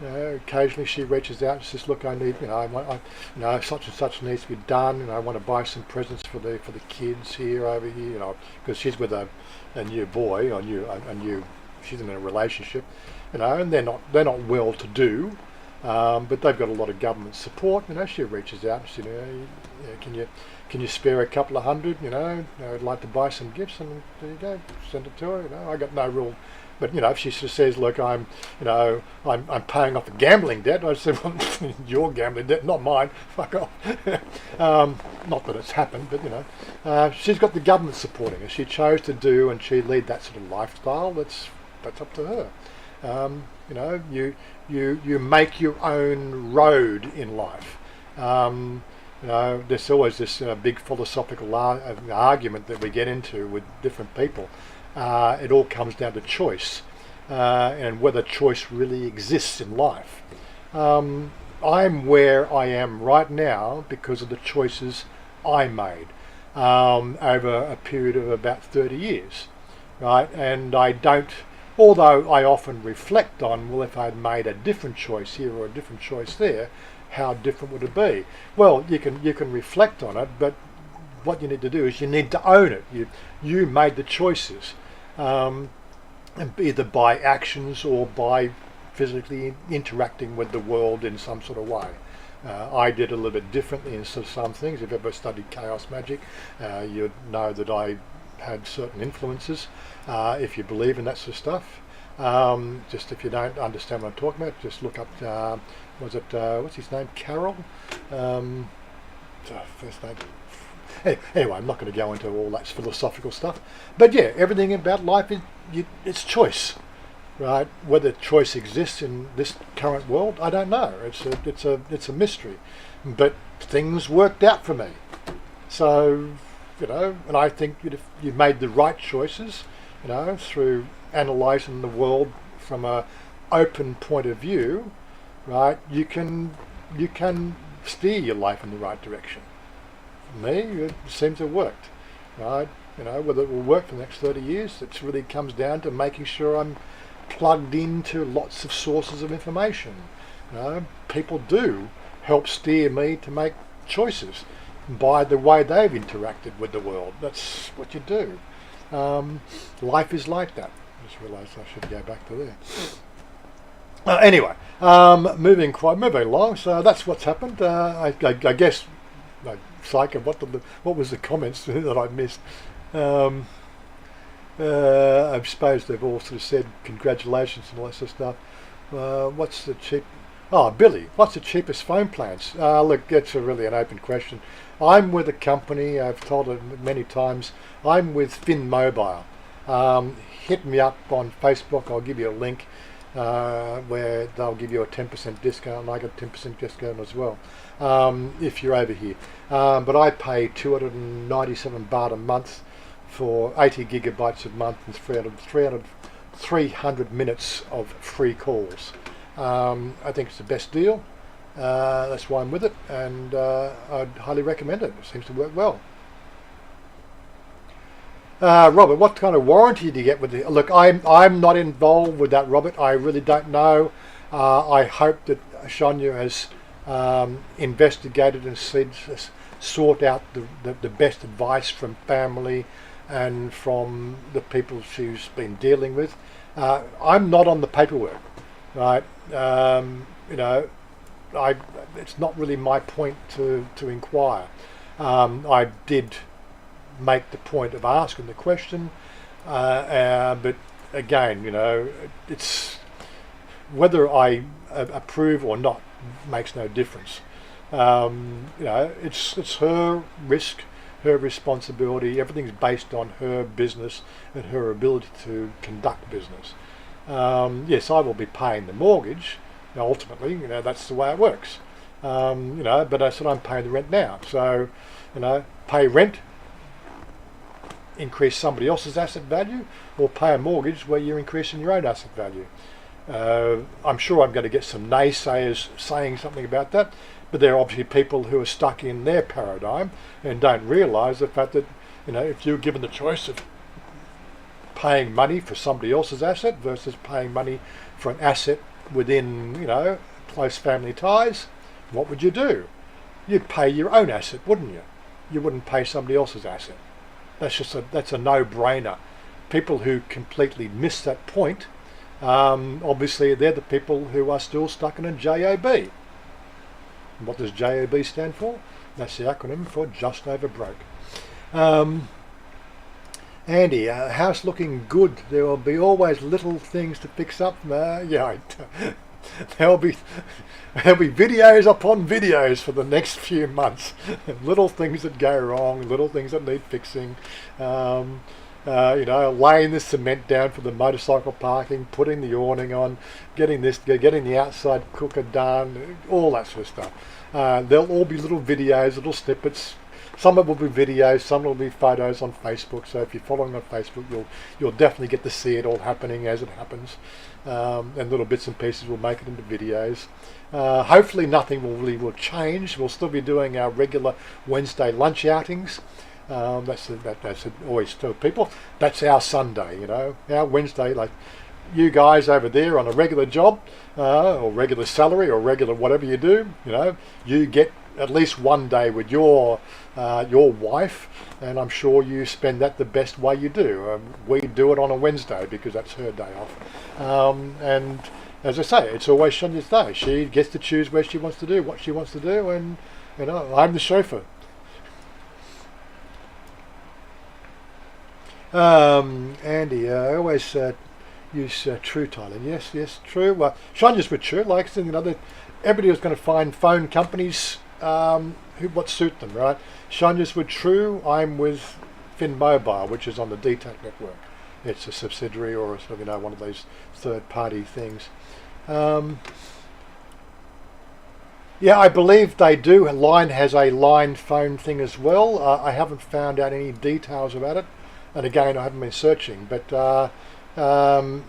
Occasionally she reaches out and says, "Look, I need, such and such needs to be done, I want to buy some presents for the kids here over here, because she's with a new boy, she's in a relationship, and they're not well to do, but they've got a lot of government support. She reaches out and says, can you spare a couple of hundred? I'd like to buy some gifts, and there you go, send it to her. I got no rule. But if she just says, "Look, I'm paying off a gambling debt," I said, "Well, your gambling debt, not mine. Fuck off." Not that it's happened, but she's got the government supporting her. She chose to do, and she lead that sort of lifestyle. That's up to her. You make your own road in life. There's always this big philosophical argument that we get into with different people. It all comes down to choice, and whether choice really exists in life. I'm where I am right now because of the choices I made over a period of about 30 years, right? And I don't, although I often reflect on, well, if I'd made a different choice here or a different choice there, how different would it be? Well, you can reflect on it, but what you need to do is you need to own it. You made the choices, either by actions or by physically interacting with the world in some sort of way. I did a little bit differently in some things. If you've ever studied chaos magic, you'd know that I had certain influences. If you believe in that sort of stuff, just if you don't understand what I'm talking about, just look up. What's his name? Carol. First name. Anyway, I'm not going to go into all that philosophical stuff, but yeah, everything about life it's choice, right? Whether choice exists in this current world, I don't know. It's a mystery, but things worked out for me. So, and I think that if you made the right choices, through analysing the world from a open point of view, right, you can steer your life in the right direction. For me, it seems to have worked, right? Whether it will work for the next 30 years, it really comes down to making sure I'm plugged into lots of sources of information. People do help steer me to make choices by the way they've interacted with the world. That's what you do. Life is like that. I just realised I should go back to there. Anyway, moving along. So that's what's happened. I guess, Psycho, what was the comments that I missed? I suppose they've all sort of said congratulations and all that sort of stuff. What's the cheap? Oh, Billy, what's the cheapest phone plans? Look, it's really an open question. I'm with a company, I've told it many times, I'm with Fin Mobile. Hit me up on Facebook, I'll give you a link where they'll give you a 10% discount, and I get a 10% discount as well if you're over here. But I pay 297 baht a month for 80 gigabytes a month and 300 minutes of free calls. I think it's the best deal. That's why I'm with it, and I'd highly recommend it. It seems to work well. Robert, what kind of warranty do you get with it? Look, I'm not involved with that, Robert. I really don't know. I hope that Chanya has investigated and sought out the best advice from family and from the people she's been dealing with. I'm not on the paperwork, right? It's not really my point to inquire. I did make the point of asking the question, but again, it's whether I approve or not makes no difference. It's her risk, her responsibility. Everything's based on her business and her ability to conduct business. Yes, I will be paying the mortgage. Ultimately, that's the way it works. But I said I'm paying the rent now. So, pay rent, increase somebody else's asset value, or pay a mortgage where you're increasing your own asset value. I'm sure I'm going to get some naysayers saying something about that, but there are obviously people who are stuck in their paradigm and don't realise the fact that, if you're given the choice of paying money for somebody else's asset versus paying money for an asset within, close family ties, what would you do? You'd pay your own asset, wouldn't you? You wouldn't pay somebody else's asset. That's a no-brainer. People who completely miss that point, obviously they're the people who are still stuck in a JOB. And what does JOB stand for? That's the acronym for just over broke. Andy, house looking good. There will be always little things to fix up. There'll be videos upon videos for the next few months. Little things that go wrong, little things that need fixing. Laying the cement down for the motorcycle parking, putting the awning on, getting the outside cooker done, all that sort of stuff. There'll all be little videos, little snippets. Some of it will be videos, some will be photos on Facebook. So if you're following on Facebook, you'll definitely get to see it all happening as it happens, and little bits and pieces will make it into videos. Hopefully, nothing will change. We'll still be doing our regular Wednesday lunch outings. That's always tell people. That's our Sunday, our Wednesday. Like you guys over there on a regular job, or regular salary, or regular whatever you do, you get at least one day with your wife, and I'm sure you spend that the best way you do. We do it on a Wednesday because that's her day off. And as I say, it's always Chanya's day. She gets to choose where she wants to do, what she wants to do, and I'm the chauffeur. Andy, I always use True Thailand. Yes, True. Well, Chanya's with True. Like everybody was going to find phone companies what suit them, right? Chanya's with True. I'm with Fin Mobile, which is on the DTAC network. It's a subsidiary or one of those third-party things. I believe they do. Line has a line phone thing as well. I haven't found out any details about it, and again, I haven't been searching. But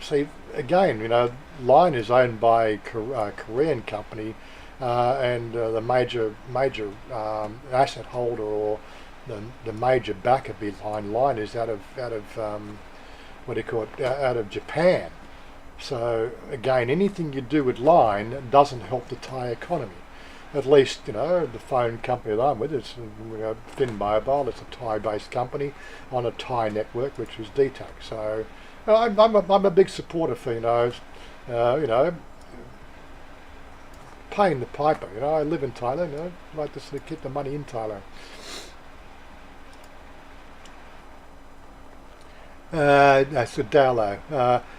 see, again, Line is owned by a Korean company. And the major asset holder or the major backer behind Line is out of out of Japan. So again, anything you do with Line doesn't help the Thai economy. At least the phone company that I'm with is Fin Mobile. It's a Thai-based company on a Thai network, which is DTAC. So I'm a big supporter for paying the piper. I live in Thailand. I like to sort of keep the money in Thailand. I said Dallo.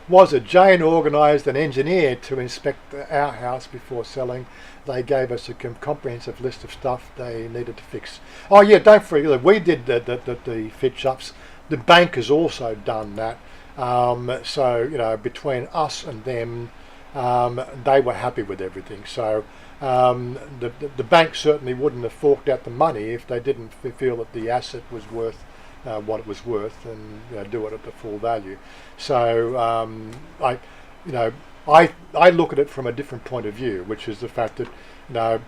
Wazza, Jane organised an engineer to inspect our house before selling. They gave us a comprehensive list of stuff they needed to fix. Oh yeah, don't forget, we did the fix-ups. The bank has also done that. So, you know, between us and them, they were happy with everything. So the bank certainly wouldn't have forked out the money if they didn't feel that the asset was worth what it was worth, and you know, do it at the full value. So I look at it from a different point of view, which is the fact that, you know,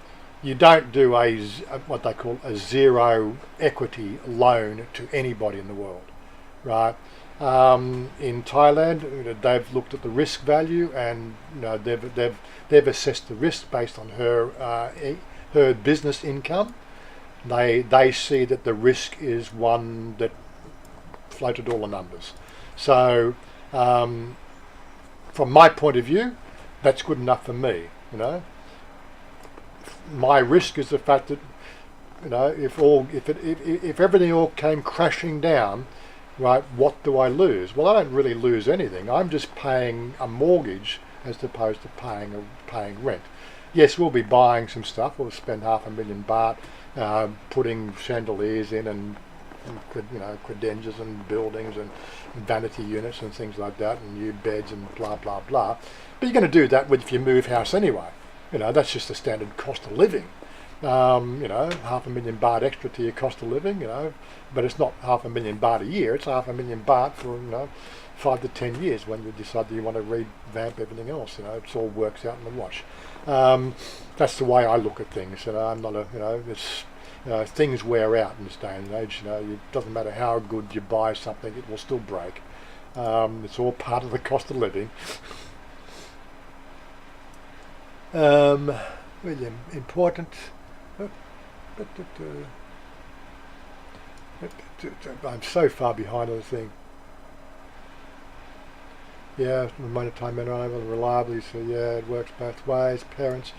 you don't do what they call a zero equity loan to anybody in the world, right? In Thailand, you know, they've looked at the risk value, and you know, they've assessed the risk based on her business income. They see that the risk is one that floated all the numbers. So from my point of view, that's good enough for me. You know, my risk is the fact that, you know, if everything all came crashing down, right, what do I lose? Well, I don't really lose anything. I'm just paying a mortgage as opposed to paying rent. Yes, we'll be buying some stuff. We'll spend 500,000 baht putting chandeliers in, and you know, credenzas and buildings and vanity units and things like that, and new beds and blah blah blah. But you're going to do that if you move house anyway. You know, that's just the standard cost of living. You know, 500,000 baht extra to your cost of living. You know, but it's not 500,000 baht a year. It's 500,000 baht for, you know, 5 to 10 years when you decide that you want to revamp everything else. You know, it all works out in the wash. That's the way I look at things. You know, I'm not it's, you know, things wear out in this day and age. You know, it doesn't matter how good you buy something, it will still break. It's all part of the cost of living. Really important. I'm so far behind on the thing. Yeah, remote time reliable and reliably, so yeah, it works both ways. Parents,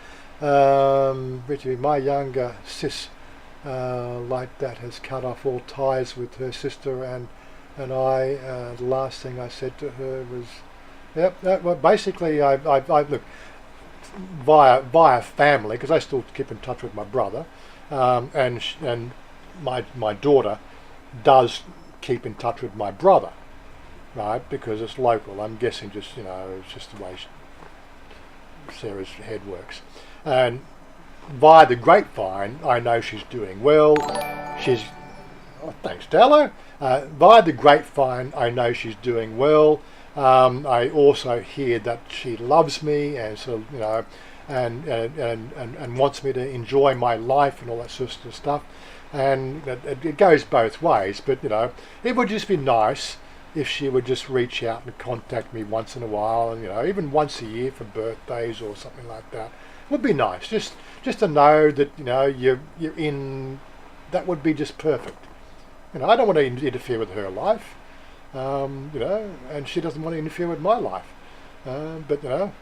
Richie, my younger sis, like that, has cut off all ties with her sister and I. The last thing I said to her was, yep. Well, basically, I look via family, because I still keep in touch with my brother, and my daughter does keep in touch with my brother. Right, because it's local. I'm guessing just, you know, it's just the way Sarah's head works. And via the grapevine, I know she's doing well. Thanks, Dallo. Via the grapevine, I know she's doing well. I also hear that she loves me, and so, you know, and wants me to enjoy my life and all that sort of stuff. And it goes both ways. But, you know, it would just be nice if she would just reach out and contact me once in a while, and, you know, even once a year for birthdays or something like that. It would be nice, just to know that, you know, you're in. That would be just perfect. You know, I don't want to interfere with her life, you know, and she doesn't want to interfere with my life. But, you know,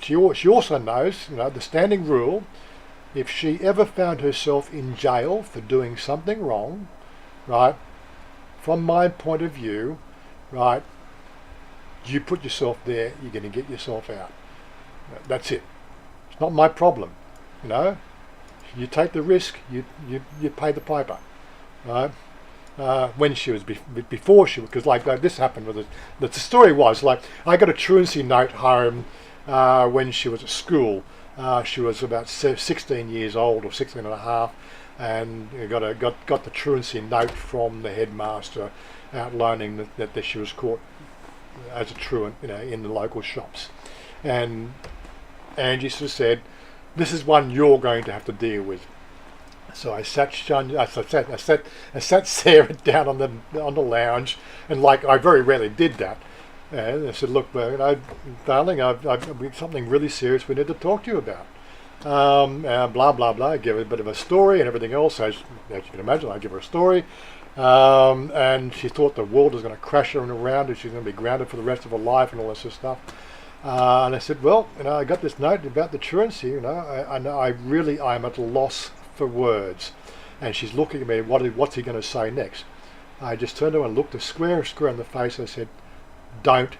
she also knows, you know, the standing rule: if she ever found herself in jail for doing something wrong, right, from my point of view, right, you put yourself there, you're going to get yourself out. That's it. It's not my problem. You know, you take the risk, you pay the piper, right? When she was before she, because like this happened with it. The story was like, I got a truancy note home when she was at school. She was about 16 years old, or 16 and a half. And got the truancy note from the headmaster outlining that she was caught as a truant, you know, in the local shops. And Angie sort of said, "This is one you're going to have to deal with." So I sat Chanya, I sat Sarah down on the lounge, and like I very rarely did that. And I said, "Look, you know, darling, I've something really serious we need to talk to you about." Blah blah blah. I give her a bit of a story and everything else. As you can imagine, I give her a story, and she thought the world was going to crash her around, and she's going to be grounded for the rest of her life and all this sort of stuff. And I said, "Well, you know, I got this note about the truancy. You know, I'm at a loss for words." And she's looking at me. What's he going to say next? I just turned to her and looked her square in the face. And I said, "Don't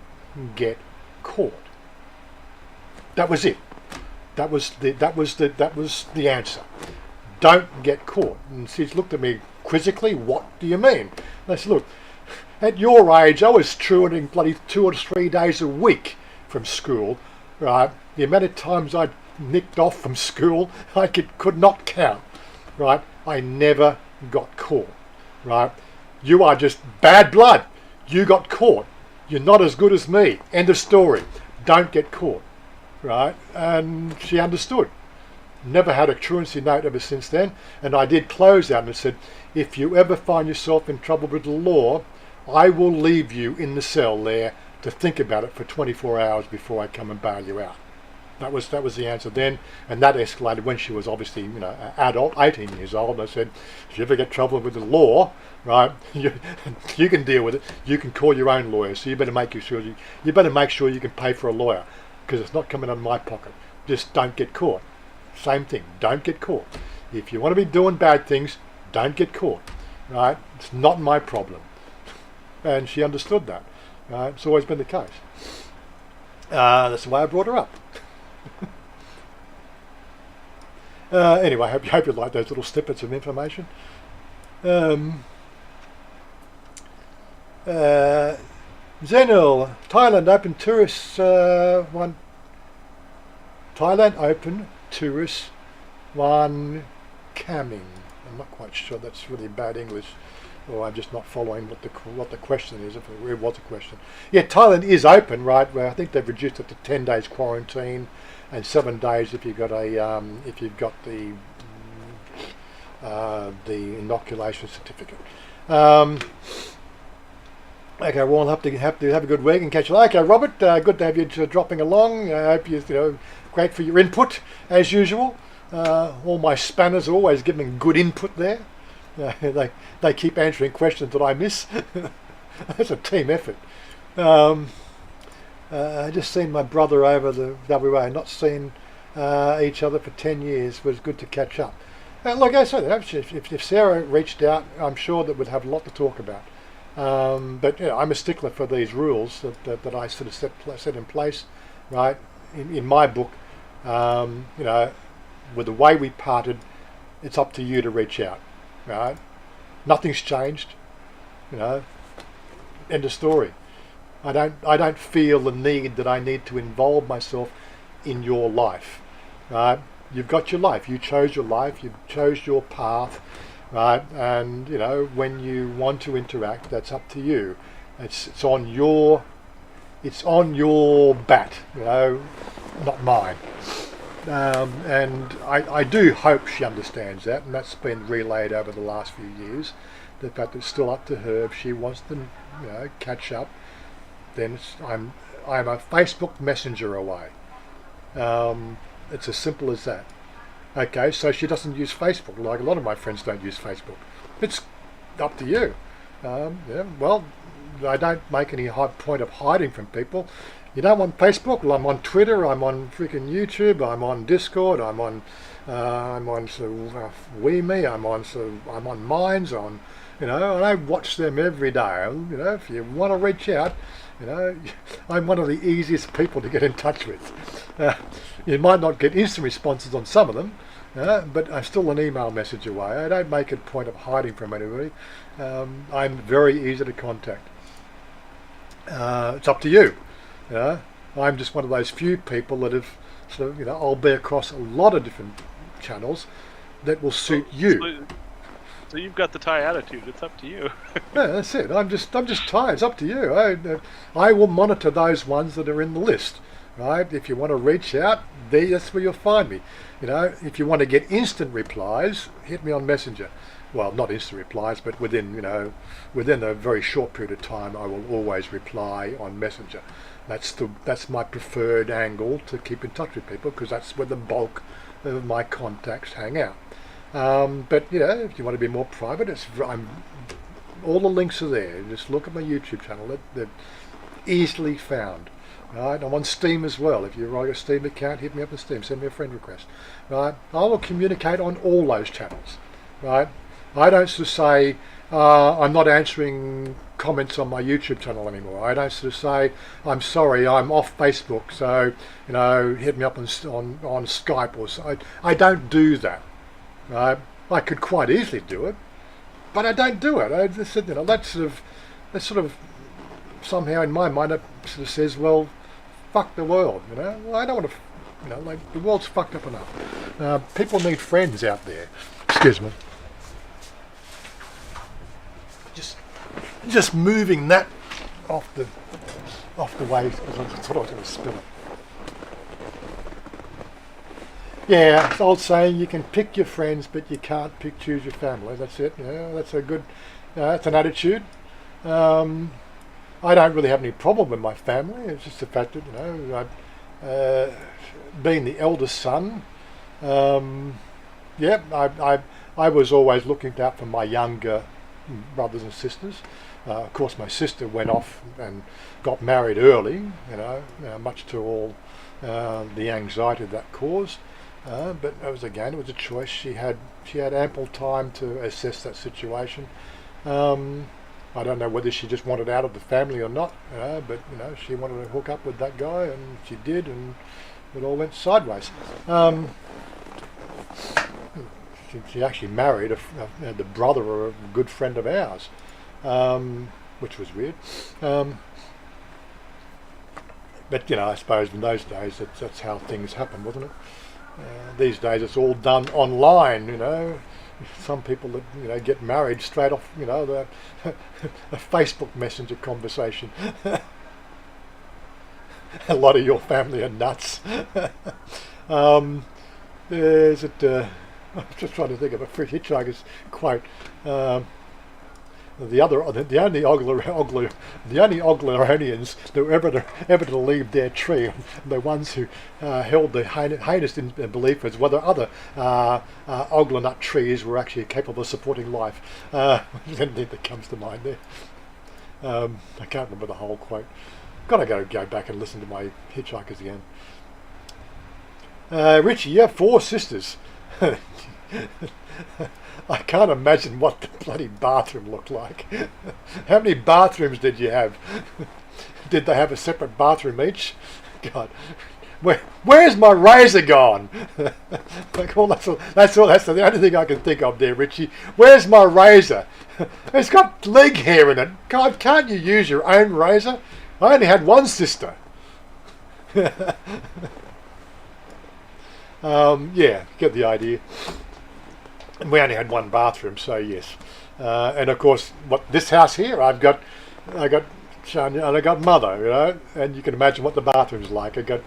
get caught." That was it. That was the answer. Don't get caught. And she's looked at me quizzically. What do you mean? And I said, look, at your age, I was truanting bloody 2 or 3 days a week from school, right? The amount of times I nicked off from school, I could not count, right? I never got caught, right? You are just bad blood. You got caught. You're not as good as me. End of story. Don't get caught, right? And she understood. Never had a truancy note ever since then. And I did close out and said, if you ever find yourself in trouble with the law, I will leave you in the cell there to think about it for 24 hours before I come and bail you out. That was the answer then, and that escalated when she was obviously, an adult, 18 years old. And I said, if you ever get trouble with the law, right, you can deal with it. You can call your own lawyer. So you better make sure you can pay for a lawyer, because it's not coming out of my pocket. Just don't get caught. Same thing. Don't get caught. If you want to be doing bad things, don't get caught. Right? It's not my problem. And she understood that. Right? It's always been the case. That's the way I brought her up. Anyway, I hope you like those little snippets of information. Zenil, Thailand open tourists Thailand open tourists one coming. I'm not quite sure. That's really bad English, or I'm just not following what the question is. If it was a question, yeah, Thailand is open, right? Where I think they've reduced it to 10 days quarantine and 7 days if you've got the inoculation certificate. Okay, well, we'll have to have a good week and catch you later. Okay, Robert, good to have you dropping along. I hope you great for your input as usual. All my spanners are always giving good input there. They keep answering questions that I miss. That's a team effort. I just seen my brother over the WA. Not seen each other for 10 years. It was good to catch up. Like I said, if Sarah reached out, I'm sure that we'd have a lot to talk about. But I'm a stickler for these rules that I sort of set in place, right? In my book, with the way we parted, it's up to you to reach out, right? Nothing's changed, end of story. I don't feel the need that I need to involve myself in your life, right? You've got your life. You chose your life. You chose your path, right? And when you want to interact, that's up to you. It's on your bat, not mine. And I do hope she understands that, and that's been relayed over the last few years. The fact that it's still up to her. If she wants to, catch up, then I'm a Facebook Messenger away. It's as simple as that. Okay, so she doesn't use Facebook, like a lot of my friends don't use Facebook. It's up to you. Well, I don't make any point of hiding from people. You don't want Facebook? Well, I'm on Twitter. I'm on freaking YouTube. I'm on Discord. I'm on WeMe. I'm on Minds. And I watch them every day. If you want to reach out, I'm one of the easiest people to get in touch with. You might not get instant responses on some of them, but I'm still an email message away. I don't make a point of hiding from anybody. I'm very easy to contact. It's up to you. I'm just one of those few people that have I'll be across a lot of different channels that will suit you. So you've got the Thai attitude. It's up to you. Yeah, that's it. I'm just Thai. It's up to you. I will monitor those ones that are in the list. Right? If you want to reach out, that's where you'll find me. If you want to get instant replies, hit me on Messenger. Well, not instant replies, but within a very short period of time, I will always reply on Messenger. That's my preferred angle to keep in touch with people, because that's where the bulk of my contacts hang out. But if you want to be more private, all the links are there. Just look at my YouTube channel. They're easily found. Right, I'm on Steam as well. If you've got a Steam account, hit me up on Steam. Send me a friend request. Right, I will communicate on all those channels. Right, I don't just say I'm not answering comments on my YouTube channel anymore. I don't sort of say, I'm sorry, I'm off Facebook, so, hit me up on Skype or so. I don't do that. I could quite easily do it, but I don't do it. That sort of somehow in my mind it sort of says, well, fuck the world, Well, I don't want to, the world's fucked up enough. People need friends out there. Excuse me. Just moving that off the way because I thought I was going to spill it. Yeah, it's old saying, you can pick your friends, but you can't choose your family. That's it. That's a good. That's an attitude. I don't really have any problem with my family. It's just the fact that being the eldest son. I was always looking out for my younger brothers and sisters. Of course, my sister went off and got married early, much to all the anxiety that caused. But it was a choice. She had ample time to assess that situation. I don't know whether she just wanted out of the family or not, but she wanted to hook up with that guy, and she did, and it all went sideways. She actually married the brother of a good friend of ours, which was weird. But I suppose in those days that's how things happened, wasn't it? These days it's all done online. Some people that get married straight off, a Facebook Messenger conversation. A lot of your family are nuts. I'm just trying to think of a free hitchhiker's quote. The only Ogleronians that were ever to leave their tree, the ones who held the heinous in belief as whether other Ogler nut trees were actually capable of supporting life. Anything that comes to mind there. I can't remember the whole quote. Got to go back and listen to my hitchhikers again. Richie, you have 4 sisters. I can't imagine what the bloody bathroom looked like. How many bathrooms did you have? Did they have a separate bathroom each? God, where's my razor gone? That's the only thing I can think of there, Richie. Where's my razor? It's got leg hair in it. God, can't you use your own razor? I only had one sister. Get the idea. And we only had one bathroom, so yes. And of course, this house here, I got Chanya and I got Mother, and you can imagine what the bathroom's like. I got,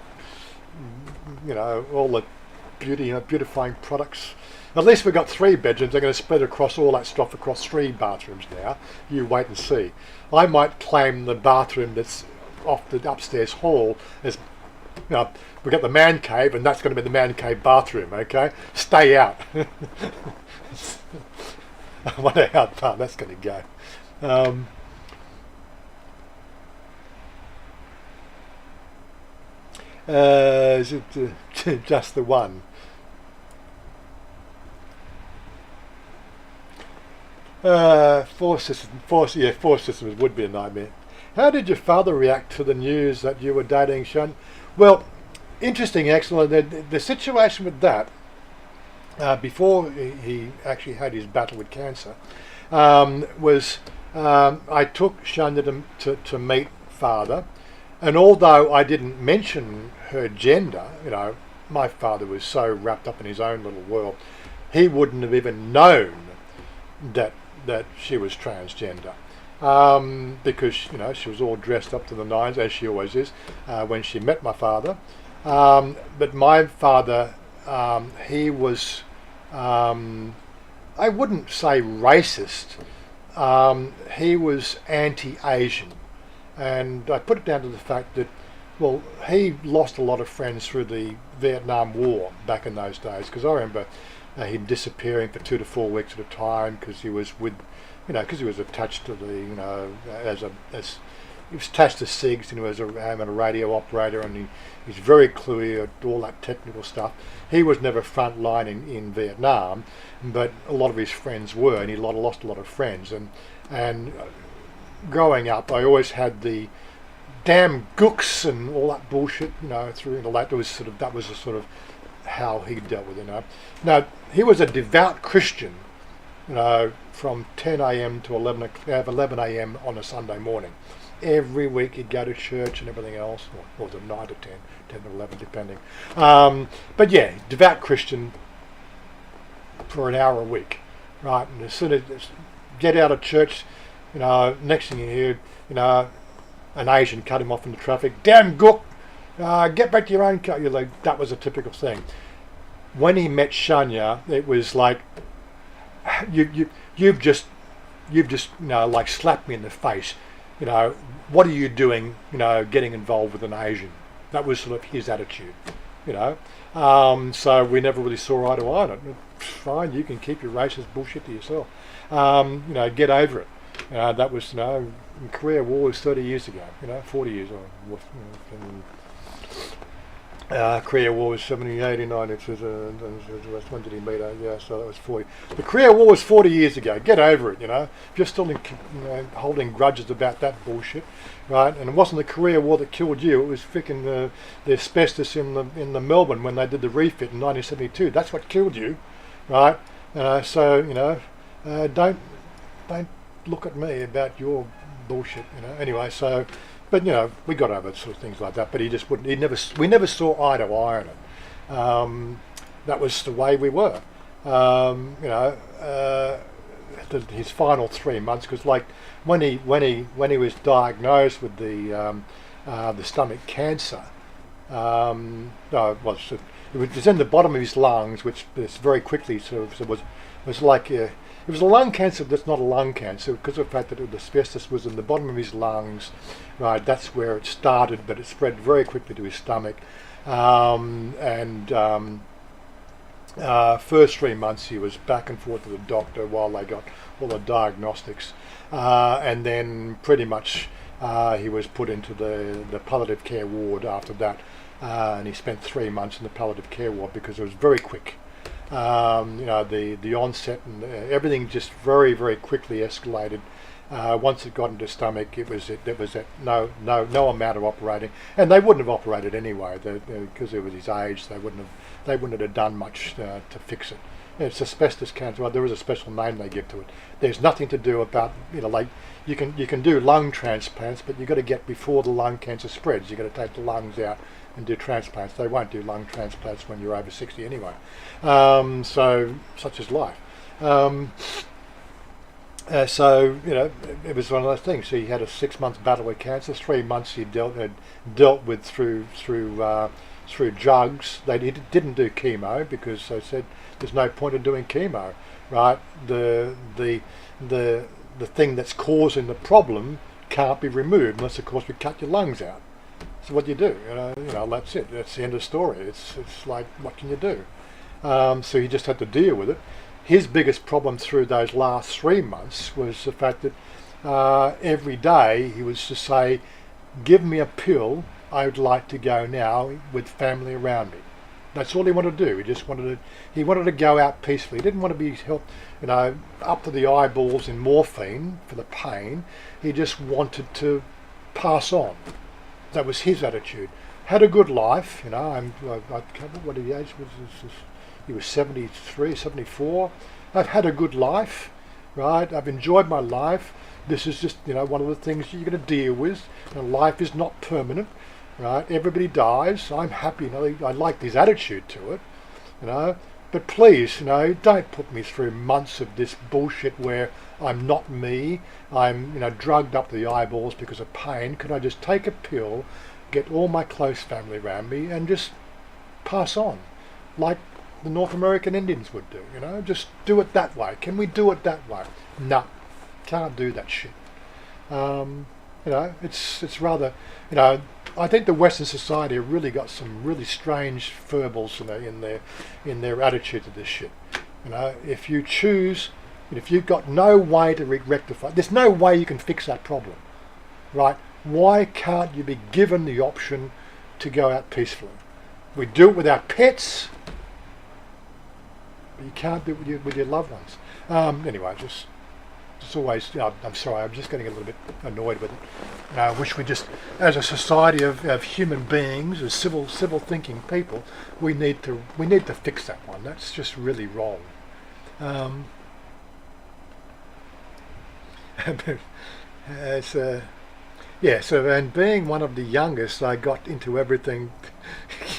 all the beautifying products. At least we've got 3 bedrooms. They're going to spread across all that stuff across 3 bathrooms now. You wait and see. I might claim the bathroom that's off the upstairs hall as, we've got the man cave, and that's going to be the man cave bathroom, okay? Stay out. I wonder how far that's going to go. Is it just the one? 4 systems would be a nightmare. How did your father react to the news that you were dating Sean? Well, interesting, excellent. The situation with that, before he actually had his battle with cancer, was I took Chanya to meet father, and although I didn't mention her gender, my father was so wrapped up in his own little world, he wouldn't have even known that she was transgender. Because she was all dressed up to the nines, as she always is, when she met my father. But my father, he was, I wouldn't say racist, he was anti-Asian. And I put it down to the fact that, well, he lost a lot of friends through the Vietnam War back in those days, because I remember him disappearing for 2 to 4 weeks at a time because he was with, because he was attached to the, as he was attached to SIGs, and he was a radio operator, and he's very clear at all that technical stuff. He was never front line in Vietnam, but a lot of his friends were, and he lost a lot of friends. And growing up, I always had the damn gooks and all that bullshit, through all that. That was sort of how he dealt with it. Now, he was a devout Christian, from 10 a.m. to 11 a.m. on a Sunday morning. Every week he'd go to church and everything else, or was it 9 to 10 to 11, depending. But yeah, devout Christian for an hour a week, right? And as soon as get out of church, next thing you hear, an Asian cut him off in the traffic. Damn gook! Get back to your own car. That was a typical thing. When he met Chanya, it was like you've just like slapped me in the face. What are you doing? Getting involved with an Asian. That was sort of his attitude. So we never really saw eye to eye on it. Fine, you can keep your racist bullshit to yourself. Get over it. That was, Korea War was 30 years ago. 40 years. Korea War was 89. It was when did he meet her? Yeah, so that was 40. The Korea War was 40 years ago. Get over it. If you're still holding grudges about that bullshit, right? And it wasn't the Korea War that killed you. It was freaking the asbestos in the Melbourne when they did the refit in 1972. That's what killed you, right? So don't look at me about your bullshit. Anyway, so. But we got over sort of things like that. But he just wouldn't. We never saw eye to eye on it. That was the way we were. His final 3 months, because like when he was diagnosed with the stomach cancer, it was in the bottom of his lungs, which very quickly sort of was like. It was a lung cancer that's not a lung cancer because of the fact that the asbestos was in the bottom of his lungs, right? That's where it started, but it spread very quickly to his stomach. First 3 months he was back and forth to the doctor while they got all the diagnostics. And then pretty much he was put into the palliative care ward after that. And he spent 3 months in the palliative care ward because it was very quick. The onset and everything just very, very quickly escalated. Once it got into the stomach, it was no amount of operating, and they wouldn't have operated anyway because it was his age. They wouldn't have done much to fix it. It's asbestos cancer. Well, there is a special name they give to it. There's nothing to do about like you can do lung transplants, but you've got to get before the lung cancer spreads. You've got to take the lungs out and do transplants. They won't do lung transplants when you're over 60 anyway. So such is life. So it was one of those things. So he had a 6 month battle with cancer. 3 months he dealt with through drugs. They didn't do chemo because they said there's no point in doing chemo, right? The thing that's causing the problem can't be removed unless, of course, we cut your lungs out. So what do? That's it. That's the end of the story. It's like, what can you do? So he just had to deal with it. His biggest problem through those last 3 months was the fact that every day he was to say, give me a pill, I would like to go now with family around me. That's all he wanted to do. He wanted to go out peacefully. He didn't want to be helped, up to the eyeballs in morphine for the pain. He just wanted to pass on. That was his attitude. Had a good life, I can't remember what his age was. He was 73, 74. I've had a good life, right? I've enjoyed my life. This is just, one of the things you're going to deal with. Life is not permanent, right? Everybody dies. I'm happy. I like his attitude to it, But please, don't put me through months of this bullshit where I'm not me. I'm, drugged up to the eyeballs because of pain. Could I just take a pill, get all my close family around me, and just pass on, like the North American Indians would do? Just do it that way. Can we do it that way? No, can't do that shit. It's rather, I think the Western society have really got some really strange furbles in their attitude to this shit. If you choose, if you've got no way to rectify, there's no way you can fix that problem, right? Why can't you be given the option to go out peacefully? We do it with our pets, but you can't do it with your loved ones. Anyway, just always, I'm sorry, I'm just getting a little bit annoyed with it. I wish we just, as a society of human beings, as civil thinking people, we need to fix that one. That's just really wrong. So and being one of the youngest, I got into everything.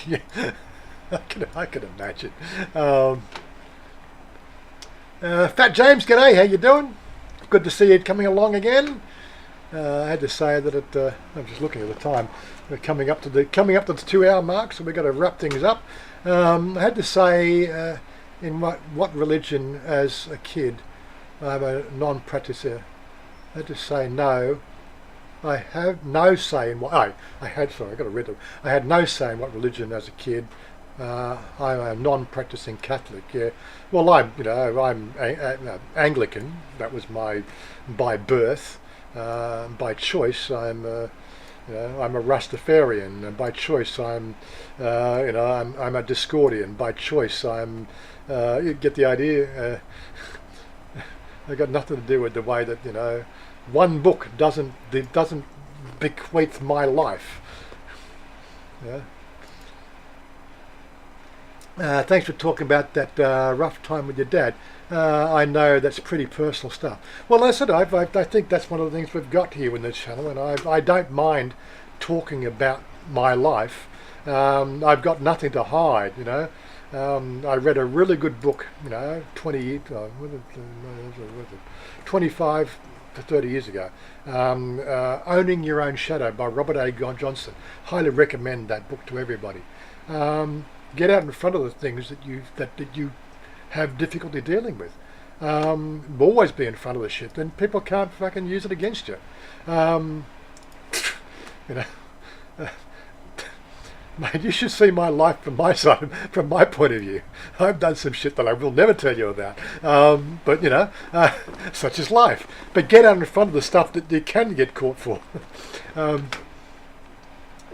Yeah, I can imagine. Fat James, g'day. How you doing? Good to see you coming along again. I had to say that I'm just looking at the time. We're coming up to the 2-hour mark, so we've got to wrap things up. I had to say, in what religion as a kid, I'm a non-practitioner. I had to say no. I have no say in what I had no say in what religion as a kid. I'm a non-practicing Catholic. Yeah, well, I'm Anglican. That was my by birth. By choice, I'm a Rastafarian, and by choice, I'm a Discordian. By choice, you get the idea. I got nothing to do with the way that one book doesn't bequeath my life. Yeah. Thanks for talking about that rough time with your dad. I know that's pretty personal stuff. Well, I said I think that's one of the things we've got here in this channel, and I don't mind talking about my life. I've got nothing to hide. I read a really good book. 25 to 30 years ago, Owning Your Own Shadow by Robert A. Johnson. Highly recommend that book to everybody. Get out in front of the things that you have difficulty dealing with. Always be in front of the shit, then people can't fucking use it against you. Mate, you should see my life from my side, from my point of view. I've done some shit that I will never tell you about. But such is life. But get out in front of the stuff that you can get caught for.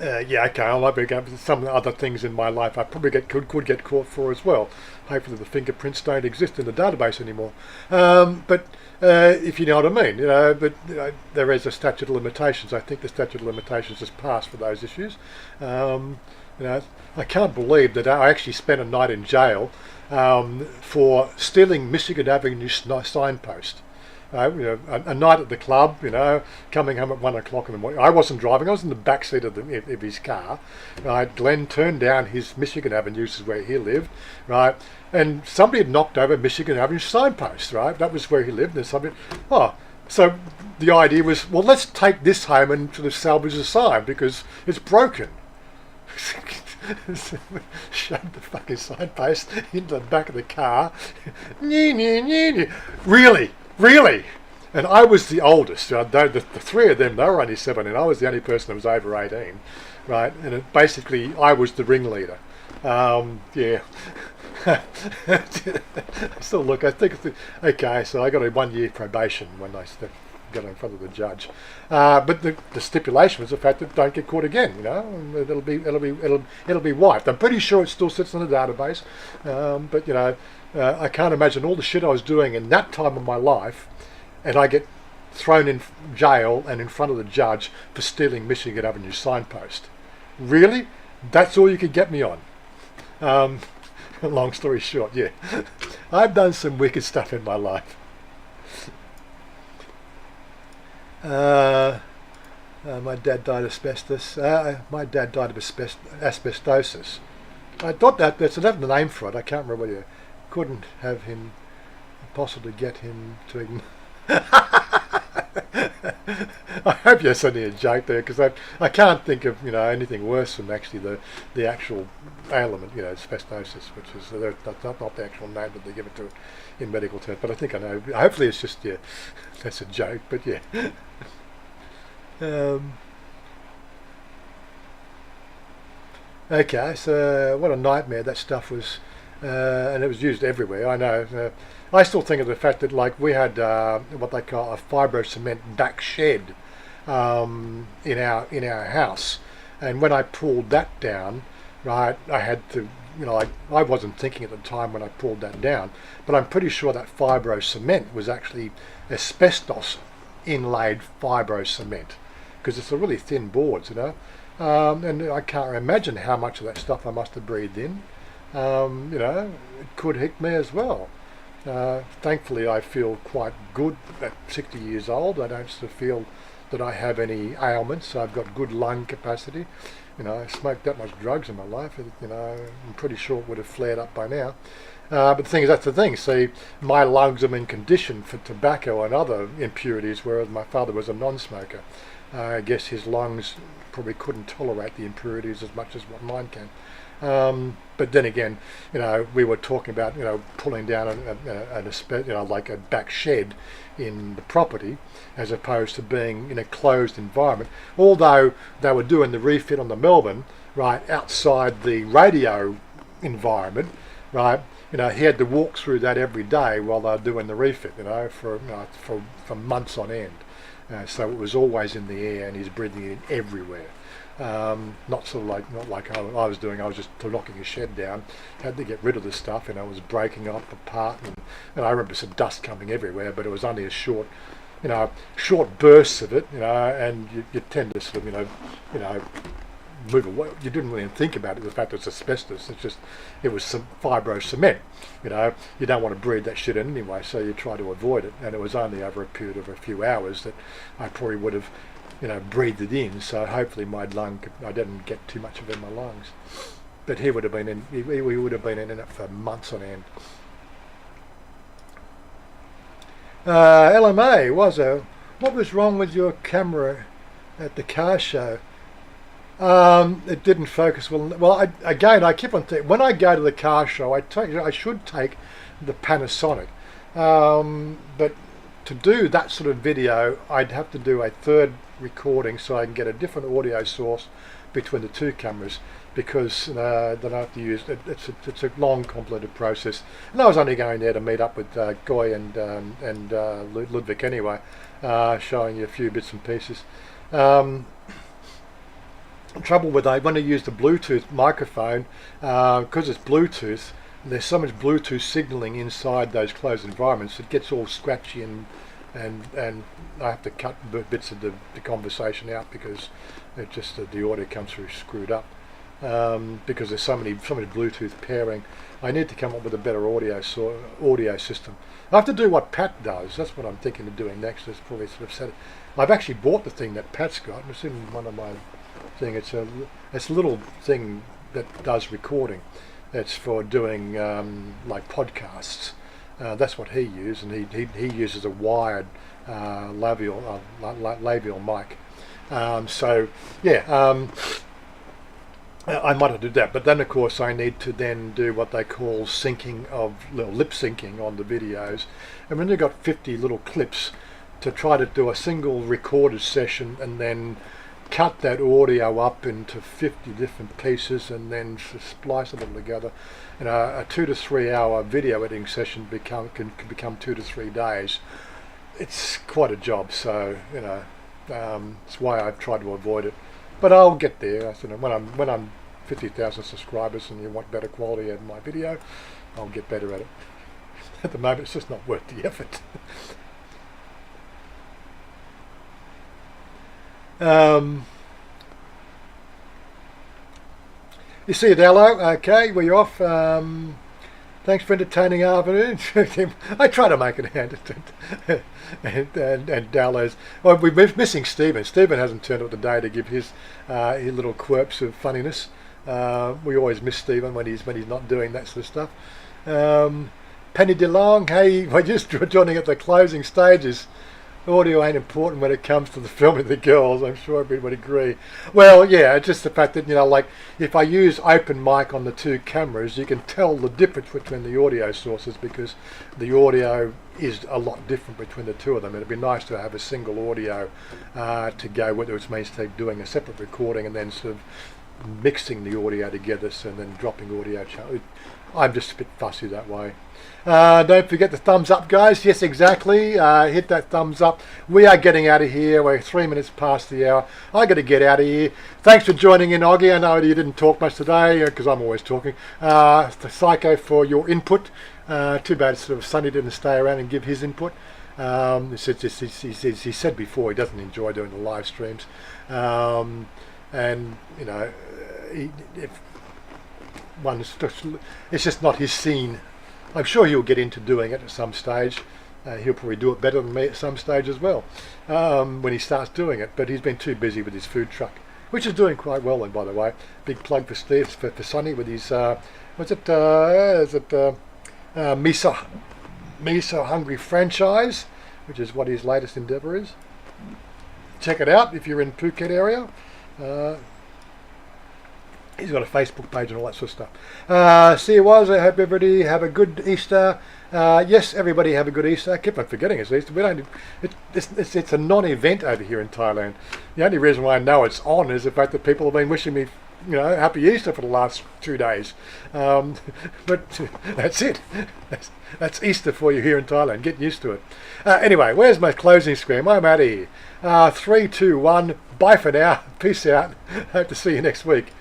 Okay, I might be going for some other things in my life I probably could get caught for as well. Hopefully the fingerprints don't exist in the database anymore. But if you know what I mean, there is a statute of limitations. I think the statute of limitations has passed for those issues. I can't believe that I actually spent a night in jail for stealing Michigan Avenue signpost. A night at the club, coming home at 1 o'clock in the morning. I wasn't driving, I was in the back seat of his car. Right, Glenn turned down his Michigan Avenue, this is where he lived, right? And somebody had knocked over Michigan Avenue signpost, right? That was where he lived. And so the idea was, well, let's take this home and sort of salvage the sign because it's broken. Shoved the fucking signpost into the back of the car. Really? And I was the oldest. The three of them, they were only 17. I was the only person that was over 18, right? And basically, I was the ringleader. Yeah. Still, look, I think okay. So I got a 1 year probation when I got in front of the judge. But the stipulation was the fact that don't get caught again. And it'll be wiped. I'm pretty sure it still sits in the database. But I can't imagine all the shit I was doing in that time of my life, and I get thrown in jail and in front of the judge for stealing Michigan Avenue signpost. Really? That's all you could get me on? Long story short, yeah. I've done some wicked stuff in my life. My dad died of asbestos. My dad died of asbestosis. I thought that's another name for it. I can't remember whether you couldn't have him possibly get him to I hope you're sending a joke there because I can't think of anything worse than actually the actual ailment, asbestosis, which is that's not the actual name that they give it to it in medical terms. But I think I know. Hopefully it's just that's a joke. But yeah. Okay, so what a nightmare that stuff was, and it was used everywhere. I know. I still think of the fact that we had what they call a fibro cement back shed, in our house. And when I pulled that down, right, I had to, I wasn't thinking at the time when I pulled that down, but I'm pretty sure that fibro cement was actually asbestos inlaid fibro cement, because it's a really thin boards, and I can't imagine how much of that stuff I must have breathed in. It could hit me as well. Thankfully, I feel quite good at 60 years old. I don't sort of feel that I have any ailments. I've got good lung capacity. I smoked that much drugs in my life. I'm pretty sure it would have flared up by now. But the thing is, that's the thing. See, my lungs have been conditioned for tobacco and other impurities, whereas my father was a non-smoker. I guess his lungs probably couldn't tolerate the impurities as much as what mine can. But then again, we were talking about, pulling down like a back shed in the property, as opposed to being in a closed environment. Although they were doing the refit on the Melbourne, right, outside the radio environment, right, he had to walk through that every day while they were doing the refit, for months on end. So it was always in the air, and he's breathing it everywhere. Not like I was doing. I was just knocking a shed down. Had to get rid of the stuff, and I was breaking up apart, and I remember some dust coming everywhere. But it was only a short bursts of it, and you tend to sort of move away. You didn't really think about it. The fact that it's asbestos. It was some fibro cement. You don't want to breathe that shit in anyway, so you try to avoid it. And it was only over a period of a few hours that I probably would have breathed it in, so hopefully I didn't get too much of it in my lungs. But he would have been in it for months on end. LMA, Wazza, what was wrong with your camera at the car show? It didn't focus well. Well, I keep on thinking, when I go to the car show, I should take the Panasonic. But to do that sort of video, I'd have to do a third recording so I can get a different audio source between the two cameras, because then I have to use it's a long, complicated process. And I was only going there to meet up with Goy and Ludwig anyway, showing you a few bits and pieces. Trouble with when I use the Bluetooth microphone, because it's Bluetooth, there's so much Bluetooth signaling inside those closed environments, it gets all scratchy, and I have to cut bits of the conversation out, because it just the audio comes through screwed up, because there's so many Bluetooth pairing. I need to come up with a better audio system. I have to do what Pat does. That's what I'm thinking of doing next. Is probably sort of set it. I've actually bought the thing that Pat's got. It's in one of my thing. It's a little thing that does recording. It's for doing like podcasts. That's what he uses, and he uses a wired labial mic. I might have to do that, but then of course I need to then do what they call syncing of lip syncing on the videos, and when you've got 50 little clips, to try to do a single recorded session and then cut that audio up into 50 different pieces and then splice them all together. A 2 to 3 hour video editing session can become 2 to 3 days. It's quite a job, so it's why I've tried to avoid it. But I'll get there. When I'm 50,000 subscribers and you want better quality of my video, I'll get better at it. At the moment, it's just not worth the effort. You see it, hello. Okay, we're off. Thanks for entertaining afternoon. I try to make it entertaining. and Dallas. Well, we're missing Stephen. Stephen hasn't turned up today to give his little quirks of funniness. We always miss Stephen when he's not doing that sort of stuff. Penny DeLong, hey, we're just joining at the closing stages. Audio ain't important when it comes to the filming of the girls. I'm sure everybody would agree. Well, yeah, it's just the fact that, like, if I use open mic on the two cameras, you can tell the difference between the audio sources, because the audio is a lot different between the two of them. It'd be nice to have a single audio to go with it, which means doing a separate recording and then sort of mixing the audio together and then dropping audio channels. I'm just a bit fussy that way. Don't forget the thumbs up, guys. Yes, exactly. Hit that thumbs up. We are getting out of here. We're 3 minutes past the hour. I got to get out of here. Thanks for joining in, Oggy. I know you didn't talk much today because I'm always talking. The Psycho for your input. Too bad sort of Sonny didn't stay around and give his input. He said before he doesn't enjoy doing the live streams, and you know, it's just not his scene. I'm sure he'll get into doing it at some stage. He'll probably do it better than me at some stage as well when he starts doing it. But he's been too busy with his food truck, which is doing quite well. And by the way, big plug for Steve, for Sonny with his Miso Hungry franchise, which is what his latest endeavour is. Check it out if you're in Phuket area. He's got a Facebook page and all that sort of stuff. See you, Wazza. I hope everybody have a good Easter. Yes, everybody have a good Easter. I keep on forgetting it's Easter. We don't. It's a non-event over here in Thailand. The only reason why I know it's on is the fact that people have been wishing me, you know, happy Easter for the last 2 days. But that's it. That's Easter for you here in Thailand. Get used to it. Anyway, where's my closing screen? I'm out of here. 3, 2, 1. Bye for now. Peace out. Hope to see you next week.